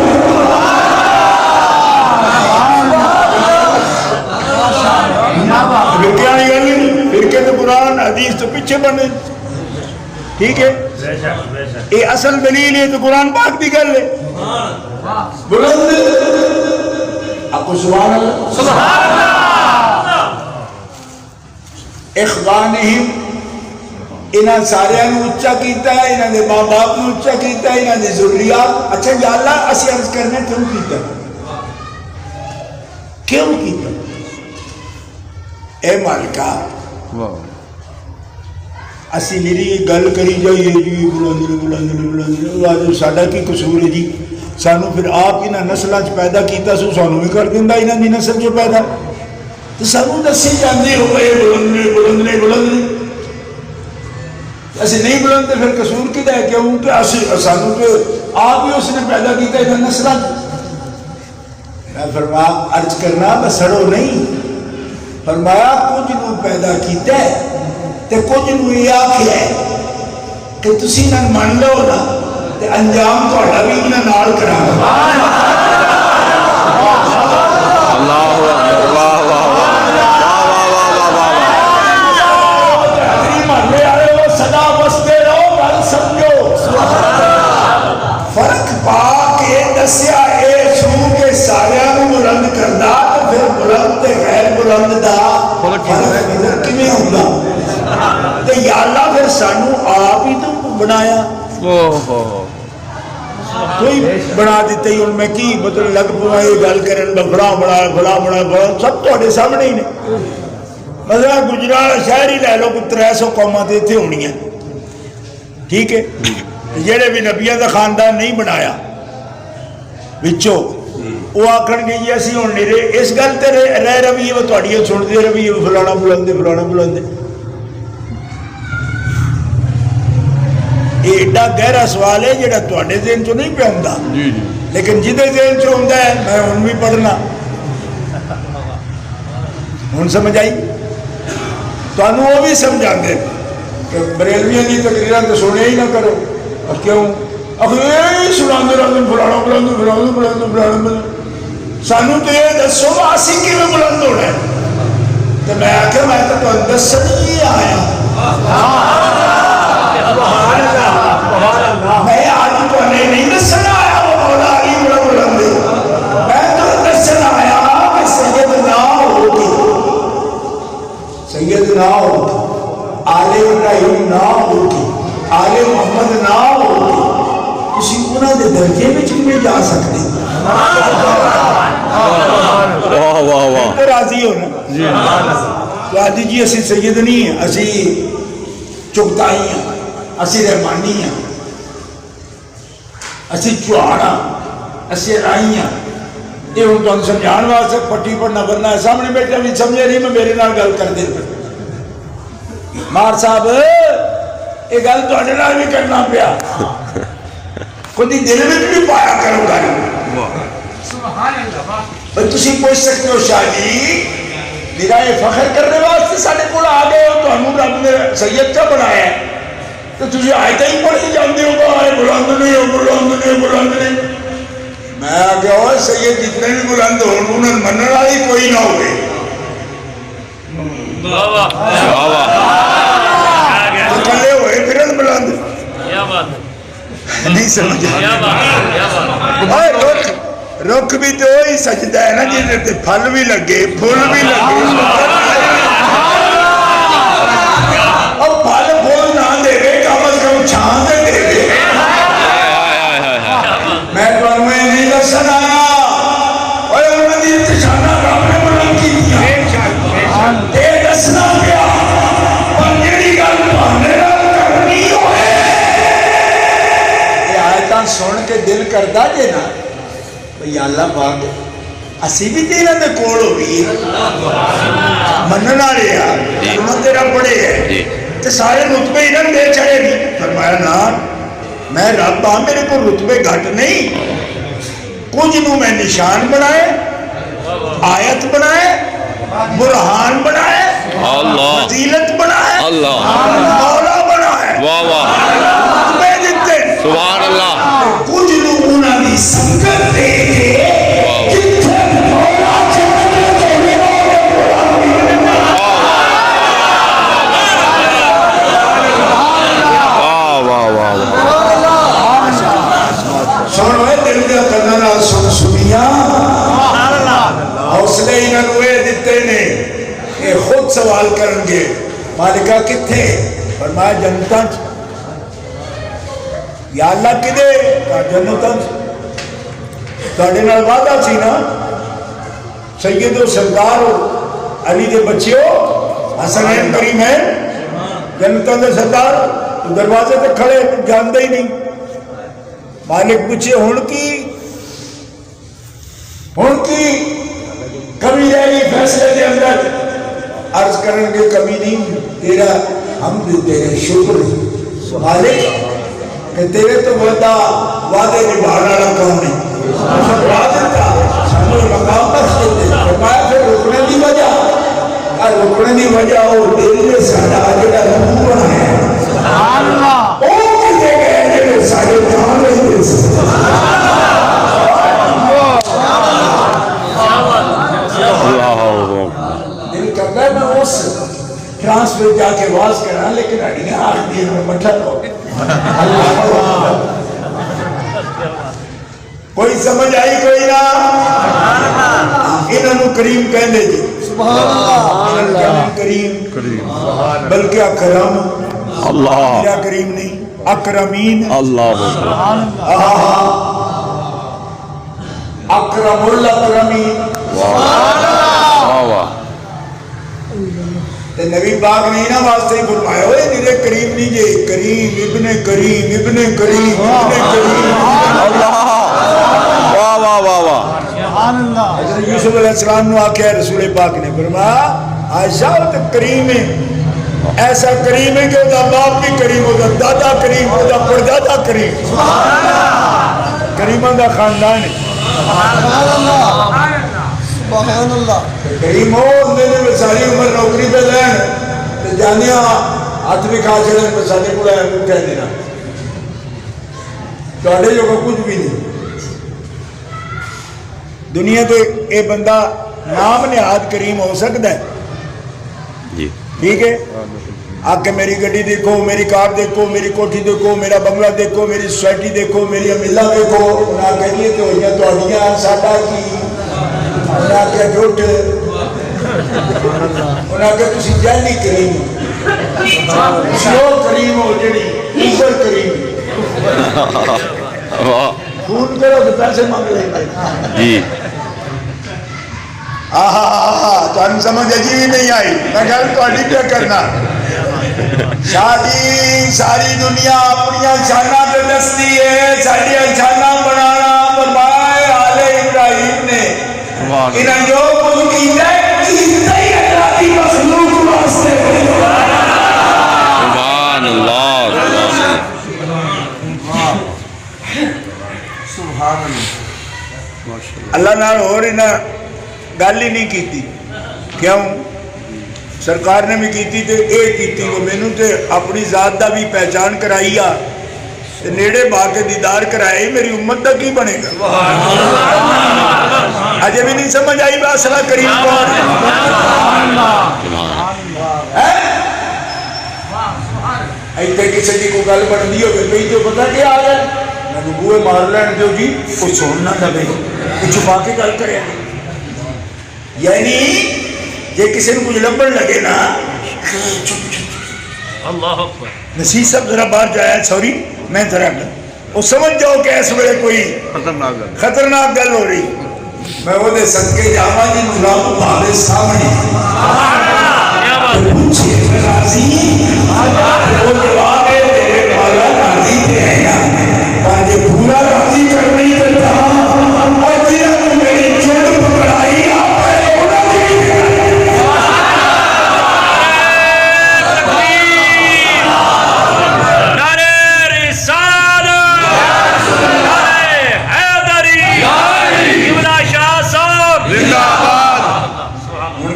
S1: فرقیاں دی گل نہیں فرقے تو قرآن حدیث تو پیچھے بنے ٹھیک ہے یہ اصل دلیل ہے تو قرآن پاک دی گل ہے بلند آپ کو سبحان اللہ اخوانہم انہاں سارے اچھا کیتا ہے انہاں دے ماں باپ نے اچھا کیتا ہے انہاں دے ذریات اچھا یا اللہ اسی عرض کرنے کیوں کیتا کیوں کیتا اے مالکہ اسی میری گل کری جائیے جی بلند ساڈا کی قصور ہے جی سانو پھر آپ انہاں نسلاں چ پیدا کیتا سو سانو بھی کر دیندا انہاں دی نسل چ پیدا تو سانو دسی جاندے ہو اے بلند نے ایسے نہیں بلند پھر قصور کی ہے کیوں کہ سانو تو آپ ہی اس نے پیدا کیتا انہاں نسلاں میں فرمایا عرض کرنا بسڑو نہیں فرمایا کچھ نو پیدا کیتا ہے تے کچھ نو یہ آکھیا ہے کہ تسی نہ مان لو نا تے انجام تہاڈا بھی انہاں نال کرانا
S4: اللہ اکبر واہ واہ
S1: محلے والے وہ صدا بستے رہو گل سمجھو فرق پا کے دسیا اے سو کے ساریاں نو بلند کردا تے پھر بلند تے غیر بلند دا فرق کیویں ہوندا تے یا اللہ پھر سانو آپ ہی تو بنایا کوئی بنا دیتے ہی ان میں کی مطلب لگ پوا یہ گل کرن بڑا سب تھوڑے سامنے ہی نے مثلا گجرات شہر ہی لے لو کوئی 300 قوماں تے اتنے ہونی ہیں ٹھیک ہے جہے بھی نبیوں کا خاندان نہیں بنایا وچوں وہ آخر گے جی اسی ہوں نہیں رہے اس گل تے رہ رویے وہ تھوڑی سنتے رویے فلانا بلند فلانا بلند یہ ایڈا گہرا سوال ہے جہاں تھوڑے ذہن چ نہیں پہ ہوندا لیکن جہدے ذہن چ ہوندا ہے میں ہن بھی پڑھنا ہن سمجھ آئی تانوں وہ بھی سمجھا دے کہ بریلویاں دی تقریراں تو سنے ہی نہ کرو اور کیوں اخیر سناندے رہندے فلانا بلند فلانا بلند فلانا بلند سانو تو یہ دسو اسی کیویں بلند ہونا ہے تو میں آخیا میں تو دسن ہی آیا میں آج تو نہیں دسن آیا وہ مولا علی بڑا بلند میں تو دسن آیا کہ سیدنا ہوگی سیدنا ہوگی آل ابراہیم نہ ہوگی آل محمد نہ ہوگی کسی انہوں نے درجے میں چکنے جا سکتے
S4: واہ واہ واہ
S1: راضی ہونا تو آدھی جی اسی سید نہیں ہیں اسی چکتائی ہیں اسی رحمانی ہیں اسی چوہانا اسی رائی ہیں یہ ہوں تو سمجھان واسطے پٹی پڑھنا بننا ہے سامنے بیٹھا بھی سمجھے نہیں میں میرے نال گل کر دے مار صاحب یہ گل تو اڈے نال بھی کرنا پیا خود ہی دل میں بھی پایا کرو گا تسی پوچھ سکتے ہو شاہ جی میرا یہ فخر کرنے واسطے ساڑھے کو آ گئے ہو تو ہمیں رب نے سید کا بنایا ہے تو تجھے آیتیں ہی پڑھی جانتے ہو کہ آئے بلند نہیں ہو بلند نہیں بلند نہیں میں آگیا ہوا سید جتنے بھی بلند ہو انہوں منن والی کوئی نہ ہوئے تو کلے ہوئے پھرن بلند نہیں سمجھ آئے رخ بھی تو وہی سجدہ ہے نا جیسے پھل بھی لگے پھول بھی لگے اب پھل پھول نہ دے گے کم از کم چھان دے گے میں تمہیں نہیں دسن آیا اور انہوں نے انتشانہ رب نے بلند کی دیا یہ دسنا گیا اور جیڑی گل بہانے کرنی ہوئے یہ آیتاں سن کے دل کردا جے نا یا اللہ پاک اسی بھی تیرے میں کوڑ ہو گئی مننا رہے ہیں انہوں تیرا پڑے ہے تو سارے رتبے انہوں دے چڑھے نہیں فرمایا نا میں رب ہاں میرے کو رتبے گھٹ نہیں کچھ نو میں نشان بنائے آیت بنائے برہان بنائے فضیلت بنائے مولا بنائے رتبے دیتے
S4: سبحان اللہ
S1: کچھ نو انہوں نے سنگت دے جتنے مولا چاہتے تو سنوے دل دیا کرنا سن سنیا حوصلے انہوں نے دیتے نے کہ خود سوال کرن گے مالکہ کتھے فرمایا جنتا یا اللہ کدے کہا جنتا تاڑے نال وعدہ سی نا سید و سردار ہو علی دے بچے ہو حسنین کریم ہے جنتا دے سردار دروازے پہ کھڑے جاندے ہی نہیں مالک پوچھے ہن کی کمی رہی فیصلے دے اندر عرض کرن کے کمی نہیں تیرا حمد تیرے شکر مالک کہ تیرے تو وعدے نبھانا والا کون نہیں سب وعدے تھا سانو مقام بخش دیتے فرمایا پھر رکنے دی وجہ اور رکنے دی وجہ وہ دل میں سارا جڑا روح بنایا سبحان اللہ او کتے گئے جڑے سارے جان رہے دل کرتا ہے میں اس فرانس میں جا کے واز کرا لیکن اڑیاں آخ دیئے میں مٹھا لو کوئی سمجھ آئی کوئی نہ انہوں کریم کہنے جی انہوں کریم بلکہ اکرم اللہ کریم نہیں اکرمین اللہ اکرم الاکرمین تے نبی پاک نے نا واسطے ہی فرمایا ہوئے تیرے کریم نہیں جے کریم ابن کریم ابن کریم ابن کریم
S4: اللہ واہ واہ واہ واہ
S3: سبحان اللہ
S1: حضرت یوسف علیہ السلام نے آکھا ہے رسول پاک نے فرمایا عائشہ تو کریم ہے ایسا کریم ہے کہ وہ دا باپ بھی کریم ہو دا دادا کریم ہو دا پردادا کریم سبحان اللہ کریمان دا خاندان ہے سبحان اللہ سبحان اللہ کریم ہو اندھے نے ساری عمر نوکری پہ لین جانیا ہاتھ بھی کھا چڑھے مسالے پڑا ہے وہ کہہ دینا توڑے جو کچھ بھی نہیں دنیا تو اے بندہ نام نہاد کریم ہو سکتا ہے
S4: جی
S1: ٹھیک ہے آ کے میری گڈی دیکھو میری کار دیکھو میری کوٹھی دیکھو میرا بنگلہ دیکھو میری سوسائٹی دیکھو میری امیلہ دیکھو انہاں کہیے تو ہوئیاں تو اڈیاں ساڈا کی انہاں کے جھوٹ انہاں کے تسی جہلی کریم شو کریم ہو جڑی اوپر کریم خون کرو تو پیسے مانگ لیں گے
S4: جی
S1: تو ہم سمجھ عجیب نہیں آئی میں گل تو علی پہ کرنا شادی ساری دنیا اپنی شانہ پہ دستی ہے ساری شانہ بنانا فرمائے آل ابراہیم نے انہیں جو کچھ کیتا ہے کیتا ہی اکراتی مخلوق واسطے
S4: سبحان اللہ
S1: سبحان اللہ نال اور انہیں گل ہی نہیں کیتی کیوں سرکار نے بھی کیتی تے اے کیتی وہ میں تے اپنی ذات دا بھی پہچان کرائی آ تے نیڑے با کے دیدار کرائی میری امت دا کی بنے گا اجے بھی نہیں سمجھ آئی با اصلہ کریم کون ہے اتنے کسی کی کوئی گل بنتی ہوئی تو پتا کیا آ گیا میں بوئے مار لین دو جی کوئی سن نہ دے کوئی چھپا کے گل کرے یعنی جی کسی نے کچھ لبن لگے نا نصیر صاحب ذرا باہر جایا سوری میں ذرا وہ سمجھ جاؤ کہ اس ویلے کوئی خطرناک گل ہو رہی میں وہ دے صدقے جاواں جی نظام تھارے سامنے پوچھئے میں راضی وہ جواب ہے تیرے والا راضی تے ہے نا پر جے پورا راضی کر نہیں کرتا اور جنہاں نے میری چوٹ پکڑائی آپ ہے انہاں کی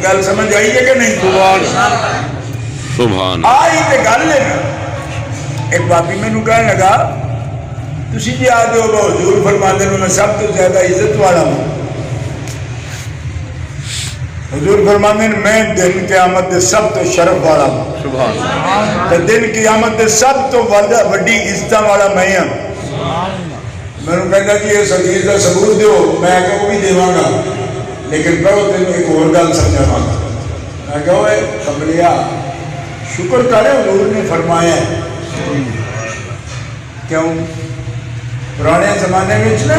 S1: گل سمجھ آئی ہے کہ نہیں
S4: سبحان
S1: آئی تے گل ہے ایک بابی میں نو کہنے لگا تسی جی آدھے ہو حضور فرماتے ہیں میں سب تو زیادہ عزت والا ہوں حضور فرماتے ہیں میں دن قیامت دے سب تو شرف والا ہوں سبحان تے دن قیامت دے سب تو وڈی عزت والا میں ہوں میں نو کہنا کہ یہ حدیث کا ثبوت دیو میں کہ وہ بھی دیواں گا لیکن کہو تین ایک اور گل سمجھا مانگا میں کہو اے کملیا شکر کرے حضور نے فرمایا ہے کیوں پرانے زمانے میں نا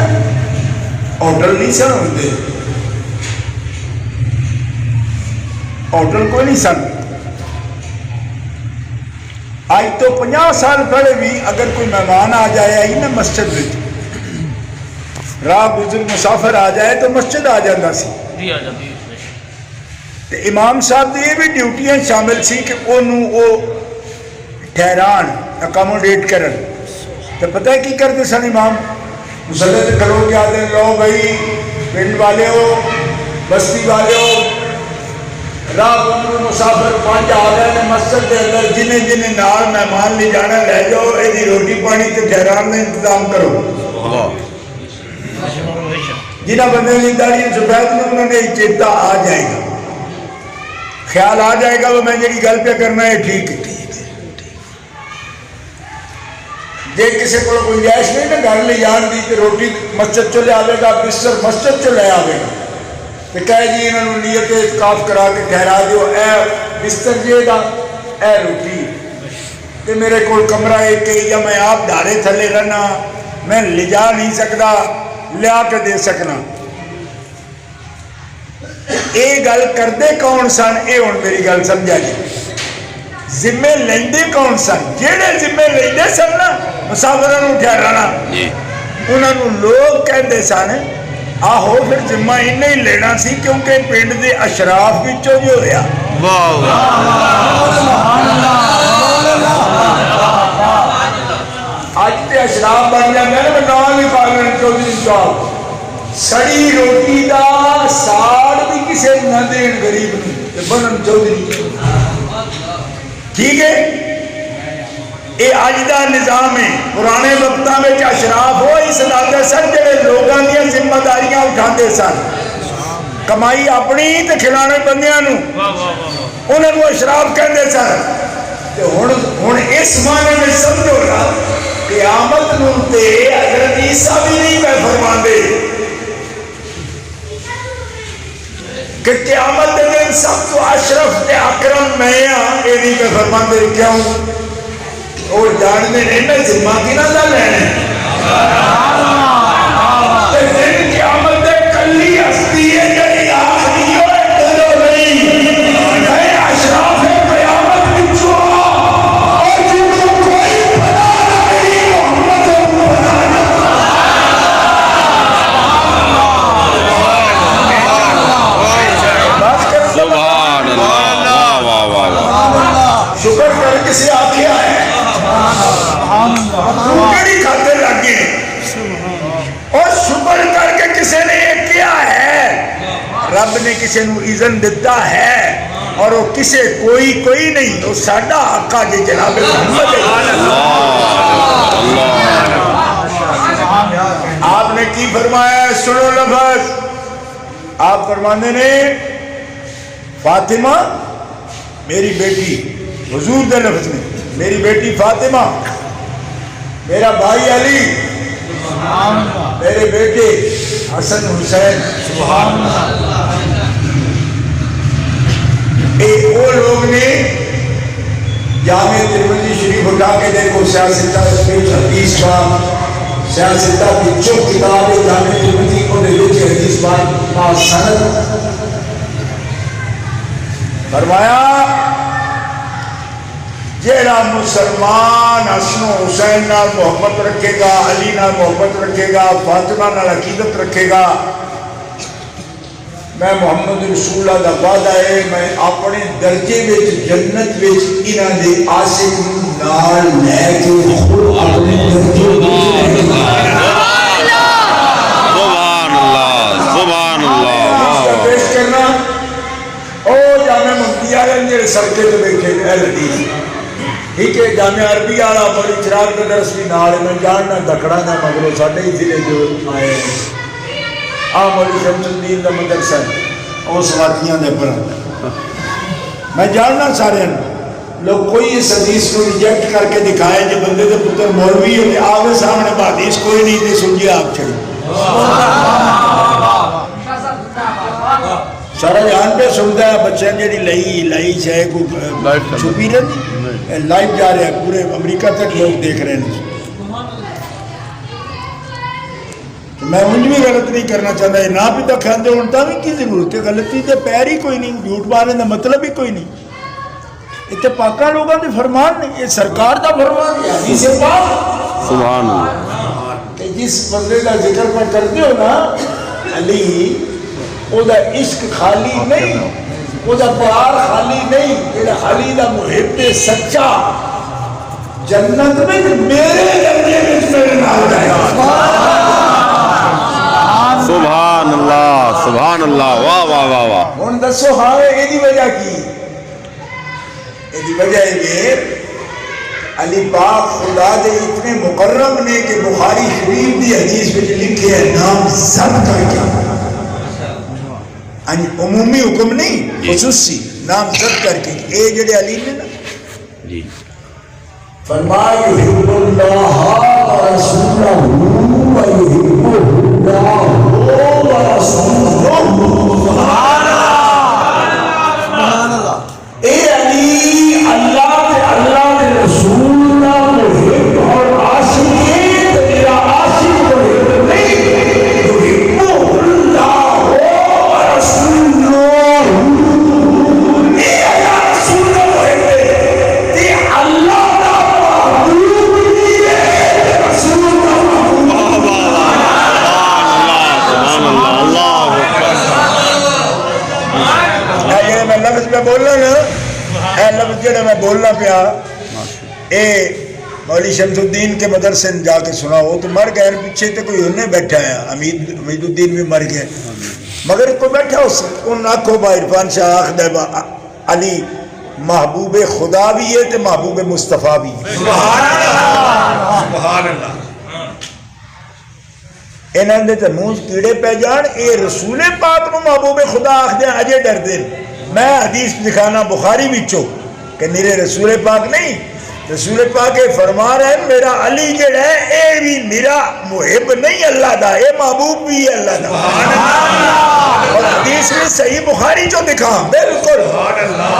S1: ہوٹل نہیں سن ہوتے ہوٹل کوئی نہیں سن آج تو 50 سال پہلے بھی اگر کوئی مہمان آ جائے آئی نا مسجد میں راہ گزر مسافر آ جائے تو مسجد آ جاتا سی امام صاحب دی یہ بھی ڈیوٹیاں شامل سی کہ وہ ٹھہران اکاموڈیٹ کرن تو پتہ ہے کی کرتے سن امام مسلح سے کھڑو کے آتے لو بھائی پنڈ والے ہو بستی والے ہو راہ گزر مسافر 5 آ گئے نے مسجد کے اندر جنہیں جنہیں نال مہمان لے جانا لے جاؤ یہ روٹی پانی تے ٹھہران کا انتظام کرو جنہ بندے کی داڑھی سفید میں انہوں نے چیتا آ جائے گا خیال آ جائے گا وہ میں جی گل پہ کرنا ہے ٹھیک ہے جی کسی کو گنجائش نہیں نا گھر لے جان دی کہ روٹی مسجد چلے آئے گا بستر مسجد چلے آئے گا تو کہے جی انہوں نے نیت اعتکاف کرا کے ٹھہرا دیو اے بستر جے گا اے روٹی کہ میرے کو کمرہ ایک ہے یا میں آپ دھارے تھلے رہنا میں لے جا نہیں سکتا لیا کے دے سکنا اے گل کردے کون سن اے ہن میری گل سمجھا جی ذمے لیندے کون سن جیڑے ذمے لیندے سن نا مسافراں نوں ٹھہرانا انہاں نوں لوگ کہندے سن آہو پھر ذمہ انہیں ہی لینا سی کیونکہ پنڈ دے اشراف وچوں جو ہویا آج تے اشراف بن جاندے نا میں نام بھی پاگل چودھری صاحب سڑی روٹی دا ساڑ بھی کسی نہ دین غریب نے بنن چودھری ٹھیک ہے یہ آج دا نظام ہے پرانے وقتاں میں اشراف ہو اس لاتے سن جڑے لوگاں دیا ذمہ داریاں اٹھاندے سن کمائی اپنی تے کھلانے بندیاں نو انہاں نو اشراف کہندے سن تے ہن اس معنی میں سمجھو نا قیامت نو تے حضرت عیسیٰ بھی نہیں میں فرماندے کہ قیامت دے دن سب تو اشرف تے اکرم میں ہاں یہ نہیں میں فرماندے کیوں اور جاننے نہیں میں ذمہ کی نہ لینے تے دن قیامت دے کلی ہستی ہے جڑی آخری ہوئے دلو نہیں ہے اشراف قیامت بچو اور جن کو کوئی پتا نہیں محمد
S4: سبحان اللہ واہ واہ واہ
S1: شکر کر کسی آکھیا ہے کیڑی کھاتے لگے اور شکر کر کے کسی نے یہ کیا ہے رب نے کسی نو اذن دیتا ہے اور وہ کسی کوئی نہیں وہ ساڈا آقا جی جناب محمد آپ نے کی فرمایا سنو لفظ آپ فرمانے نے فاطمہ میری بیٹی حضور دے لفظ میں میری بیٹی فاطمہ، میرا بھائی علی، میرے بیٹے حسن حسین، وہ لوگ نے جامع ترمذی شریف اٹھا کے دیکھو، سیاستہ حدیث پاک، سیاستہ کی چوک کتاب ہے جامع ترمذی کو دے دیکھے حدیث پاک کا سند فرمایا جیڑا مسلمان حسن و حسین نال محبت رکھے گا، علی نال محبت رکھے گا، فاطمہ نال عقیدت رکھے گا، میں محمد رسول اللہ دا وعدہ ہے میں اپنے درجے وچ جنت وچ انہاں دے عاشق نال لے کے خود اپنے درجے وچ
S4: سبحان اللہ سبحان اللہ
S1: پیش کرنا او جامع مفتی والے جڑے سڑکے تے بیٹھے اہل حدیث، ٹھیک ہے، جامع عربی والا بڑی چراغ کا درس بھی نال میں جاننا دکڑا نہ مگرو ساڈے ہی ضلع جو آئے مولی شمس الدین کا مدرسہ اس واقعیاں دے پر میں جاننا سارے لوگ کوئی اس حدیث کو ریجیکٹ کر کے دکھائے جو بندے دے پتر مولوی ہے آگے سامنے حدیث کوئی نہیں تھی سنجھے آپ چھڑی سارا جہان پہ سنتا ہے بچے جی لائی چاہے کو چھپی رہی لائیو جا رہے ہیں پورے امریکہ تک لوگ دیکھ رہے ہیں. میں انج بھی غلط نہیں کرنا چاہتا ہے نہ بھی تو کھاندے ہوتا بھی کی ضرورت ہے، غلطی تے پیر ہی کوئی نہیں، جھوٹ مارنے کا مطلب ہی کوئی نہیں. اتنے پاکاں لوگوں نے فرمان نہیں، یہ سرکار دا فرمان ہے حدیث پاک
S4: سبحان اللہ.
S1: کہ جس بندے کا ذکر میں کرتے ہو نا علی، او دا عشق خالی نہیں، او دا پیار خالی نہیں، جڑا علی دا محب سچا جنت میں میرے درجے وچ میرے نال جائے گا.
S4: سبحان اللہ سبحان اللہ واہ واہ واہ واہ.
S1: ہن دسو ہاں ایدی وجہ کی؟ ایدی وجہ ہے علی پاک خدا دے اتنے مکرم نے کہ بخاری شریف دی حدیث وچ لکھے ہے نام زد کر کے، عمومی حکم نہیں خصوصی نام زد کر کے. اے جڑے علی نے نا
S4: جی
S1: فرمایا یحب اللہ ورسولہ ویحبہ اللہ ورسولہ. سبحان اللہ. اے علی اللہ کے رسول کا محب اور عاشق ہے، تیرا عاشق محب نہیں، یحبہ اللہ ورسولہ. اے اللہ رسول کا محب ہے، تے اللہ میں بولنا نا، اے لفظ جڑا میں بولنا پیا اے مولی شمس الدین کے مدرسے جا کے سنا ہو تو مر گئے پیچھے تو کوئی انہیں بیٹھا ہے، امید الدین بھی مر گئے مگر کوئی بیٹھا ان آنکھوں با عرفان شاہ آخدہ علی محبوب خدا بھی ہے تو محبوب مصطفیٰ بھی ہے. سبحان اللہ. انہوں نے تو منہ کیڑے پہ جان اے رسول پاک نو محبوب خدا آخدے اجے ڈر دین. میں حدیث دکھانا بخاری بچو کہ میرے رسول پاک نہیں، رسول پاک فرما رہے ہیں میرا علی جڑا ہے اے بھی میرا محب نہیں اللہ دا، اے محبوب بھی ہے اللہ دا. اور حدیث میں صحیح بخاری جو دکھا بالکل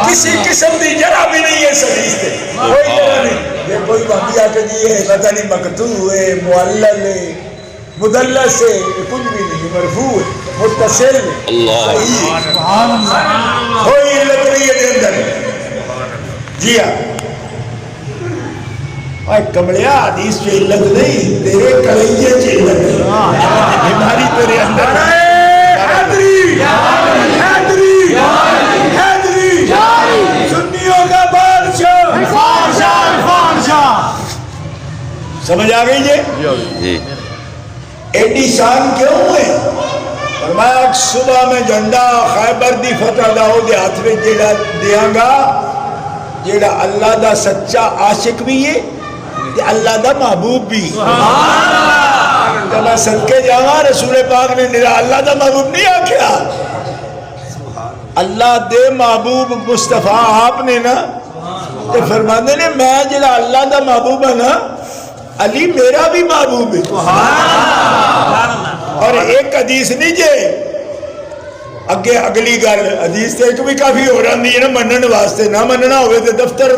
S1: کسی قسم دی جرا بھی نہیں ہے اس حدیث سے، کوئی جرا نہیں. یہ کوئی باقی آ کے جی ہے پتہ نہیں مقطوع ہے، معلل ہے، مدلس ہے، کچھ بھی نہیں، مرفوع ہے، متصل
S4: اللہ
S1: کوئی علت نہیں ہے دے اندر. جی ہاں اے کمڑیا حدیث جو علت نہیں، تیرے کلیجے چ علت ہے، بیماری تیرے اندر ہے. سنیوں کا بادشاہ سمجھ آ گئی
S4: جی
S1: ایڈی شان کیوں ہے؟ فرمایا صبح میں جھنڈا خیبر دی فتح دا ہو دے ہاتھ میں جیڑا دیاں گا جیڑا اللہ دا سچا عاشق بھی ہے تے اللہ دا محبوب بھی. تو میں صدقے جاواں رسول پاک نے میرا اللہ دا محبوب نہیں آکھیا، اللہ دے محبوب مصطفیٰ آپ نے نا تے فرماندے نے میں جڑا اللہ دا محبوب ہے نا علی میرا بھی محبوب ہے. اور ایک حدیث نہیں جے اگے اگلی گل حدیث تے ایک بھی کافی ہو رہی ہے نا منن واسطے نہ مننا ہوئے تے دفتر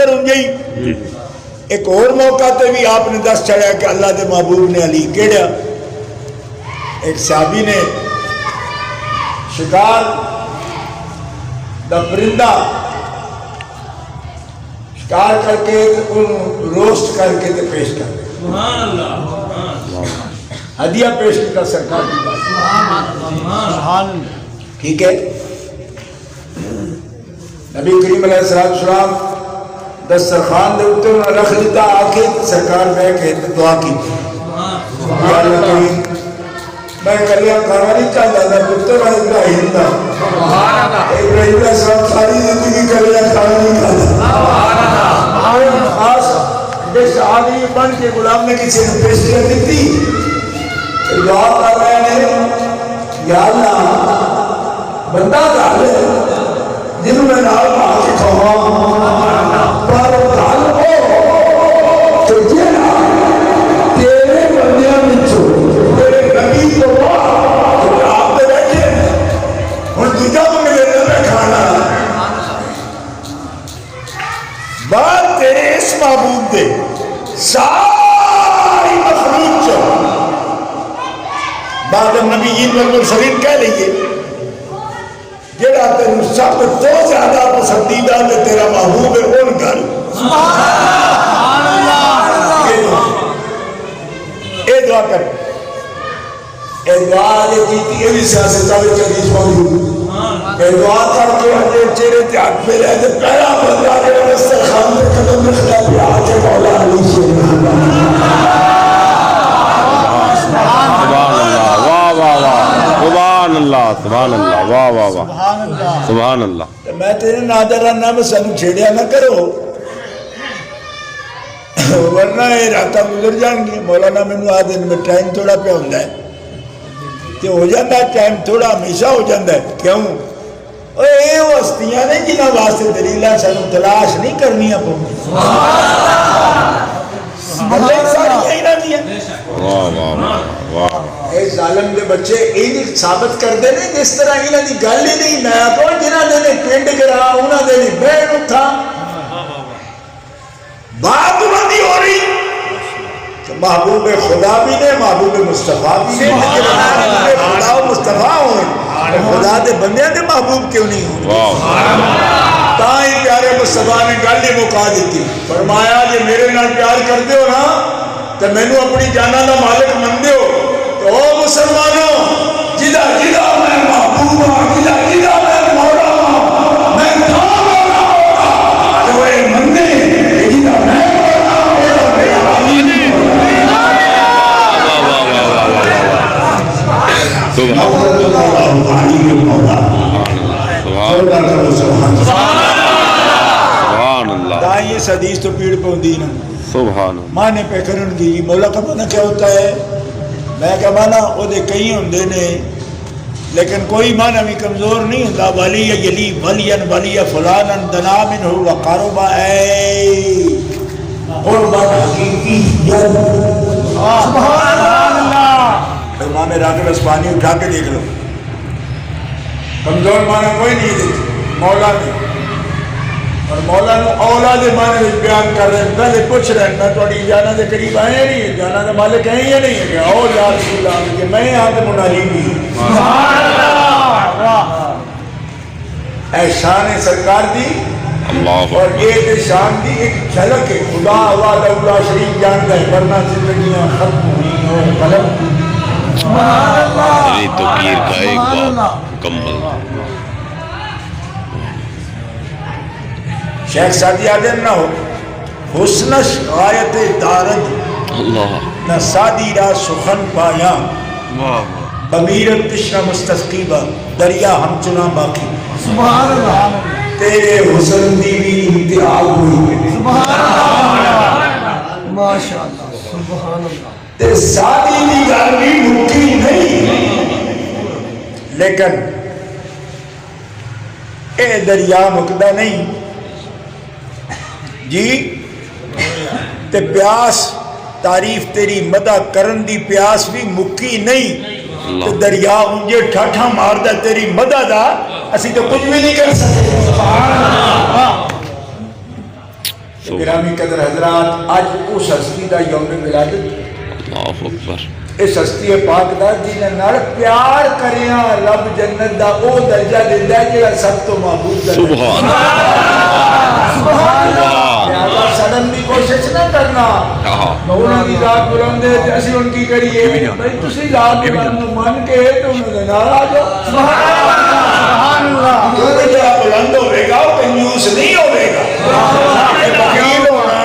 S1: ہوں جی. ایک اور موقع تے بھی آپ نے دس چڑھا کہ اللہ دے محبوب نے علی کیڑا. ایک صحابی نے شکار دا پرندہ شکار کر کے روسٹ کر کے تے پیش کر ہدیہ پیش کیا سرکار کی بات. ٹھیک ہے. نبی کریم علیہ السلام دسترخوان دے اوپر رکھ دیتا آ کے سرکار بیٹھ کے دعا کی. یا اللہ کریم میں کلیا کھانا نہیں چاہتا تھا پتر ابراہیم دا. ابراہیم علیہ السلام ساری زندگی کلیا کھانا نہیں کھاتا. خاص ڈش آگئی بن کے غلام نے کسی نے پیش کر دیتی. دعا کر رہے ہیں یا اللہ بندہ ڈال جنہوں میں نال پا کے کھوا پر ڈال ہو تو جینا تیرے بندیاں بچوں تیرے نبی کو آپ دے بیٹھے ہوں دوجا منگے میں کھانا بعد تیرے اس محبوب دے ساری مخلوق چو بعد نبیین والمرسلین کہہ لئیے جڑا تیرے سب تو زیادہ پسندیدہ نے تیرا محبوب ہے ان گل اے دعا کر. اے دعا یہ کیتی ہے بھی سیاستہ میں چلیس موجود. اے دعا کر کے اپنے چہرے تے ہاتھ پہ رہے تھے پہلا بندہ کے دسترخوان میں قدم رکھتا ہے آ کے مولا علی سے
S4: سبحان اللہ سبحان اللہ واہ واہ واہ سبحان اللہ.
S1: میں تیرے نادر رہنا میں سنو چھیڑیا نہ کرو ورنہ یہ راتہ گزر جان گی. مولانا میں نو آدھن میں ٹائم تھوڑا پہ ہوندہ ہے کہ ہو جاندہ ہے ٹائم تھوڑا ہمیشہ ہو جاندہ ہے. کیوں اے وہ ہستیاں نہیں جنہ واسطے دلیلہ سنو تلاش نہیں کرنی اپنے اللہ ساری یہی نہ دیا.
S4: واہ واہ واہ.
S1: اے ظالم دے بچے یہ ثابت کر دے نے جس طرح انہاں دی گل ہی نہیں. میں تو جنہاں نے پنڈ گرا انہاں دے بہن اٹھا بات بندی ہو رہی کہ محبوب خدا بھی نے محبوب مصطفیٰ بھی نے لیکن محبوب خدا و مصطفیٰ ہوئے خدا دے بندیاں دے محبوب کیوں نہیں ہوئے. تاں ہی پیارے مصطفیٰ نے گل ہی مکا دیتی. فرمایا جی میرے نال پیار کر دیو نا تو مینوں اپنی جاناں دا مالک من دیو. تو او مسلمانوں جدا جدا میں محبوب ہوں جدا جدا میں مولا ہوں میں کہاں مولا ہوگا تو اے مندے جدا میں
S4: سبحان اللہ.
S1: دائیں اس حدیث تو پیڑ پہ ہوندی نا
S4: سبحان اللہ.
S1: مانے پہ کرن گی مولا کا معنی کیا ہوتا ہے. میں کہا مانا وہ دے کئی ہوندے نے لیکن کوئی معنی بھی کمزور نہیں ہوتا. ولی یلی ولین ولی فلانن دنا منہ وقربا اے قربان حقیقی سبحان اللہ. امام راغب اصفہانی اٹھا کے دیکھ لو کمزور معنی کوئی نہیں دیکھ مولا نے. اور مولا نے اولاد معنی بیان کر رہے ہیں. پہلے پوچھ رہے ہیں میں توڑی جانا دے قریب آئے ہیں نہیں جانا دے مالک ہیں یا نہیں ہے کہ او یا رسول اللہ کہ میں یہاں دے مناجی بھی سبحان اللہ. اے شان سرکار دی اور یہ شان دی ایک جھلک ہے. خدا اولاد اللہ شریف جانتا ہے ورنہ زندگیاں ختم ہوئی اور قلم
S4: یہ تو پیر کا ایک باب مکمل.
S1: شیخ سعدی آدم نہ ہو حسنش غایت دارد
S4: اللہ
S1: نہ سادی را سخن پایا بمیرت تشنہ مستسقیبہ دریا ہم چنا باقی. سبحان اللہ. تیرے حسن دی بھی انتہا ہوئی سبحان اللہ ماشاءاللہ سبحان اللہ. تے سادی دی گرمی مکی نہیں لیکن اے دریا مکدہ نہیں. جی تے پیاس تعریف تیری مدح کرن دی پیاس بھی مکی نہیں تے دریا انجے ٹھاٹھا ماردا تیری مدح دا اسی تو کچھ بھی نہیں کر سکتے گرامی قدر حضرات آج اس ہستی دا یوم ولادت
S4: اللہ اکبر
S1: اس ہستی پاک دا جنہاں نال پیار کریاں رب جنت دا او درجہ دیندا ہے جڑا سب تو محبوب دا
S4: سبحان
S1: لہذا سڑن کی کوشش نہ کرنا انہوں کی ذات بلند ہے تے اسی ان کی کریے بھائی تسی ذات بلند مان کے تو انہوں نے ناراض ہو سبحان اللہ کیونکہ جو بلند ہوئے گا وہ کنجوس نہیں ہوئے گا بخیل ہونا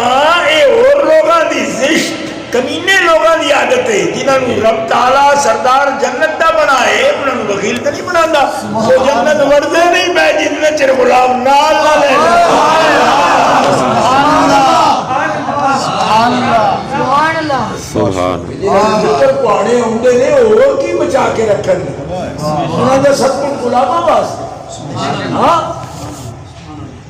S1: اے اور لوگاں دی زشت کمینے لوگاں دی عادت ہے جنہاں نوں رب تعالیٰ سردار جنت دا بنائے انہاں نوں بخیل تے نہیں بناندا وہ جنت وڑدے نہیں پے جتنا چر غلام نال نہ لے سبحان اللہ
S4: سبحان
S1: ذکر پاڑے ہوندے نے اور کی بچا کے رکھن انہاں دا سب کچھ غلاماں واسطے ہاں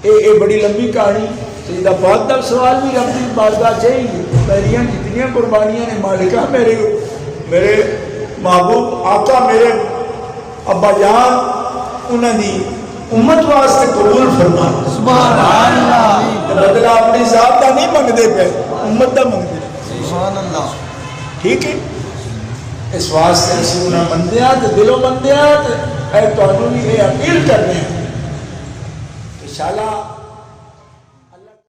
S1: اے بڑی لمبی کہانی سیدہ بہت دب سوال بھی رب دی بارگاہ چاہیے میریاں جتنیاں قربانیاں نے مالکہ میرے محبوب آقا میرے ابا جان انہوں دی امت واسطے قبول فرما سبحان اللہ بدلہ اپنی ذات کا نہیں منگ دے پہ امت دا منگ دے سبحان اللہ ٹھیک ہے اس واسطے اسی انہاں مندیاں تے دلوں مندیاں تے اے تو انہوں نے اپیل کرنے ہیں انشاءاللہ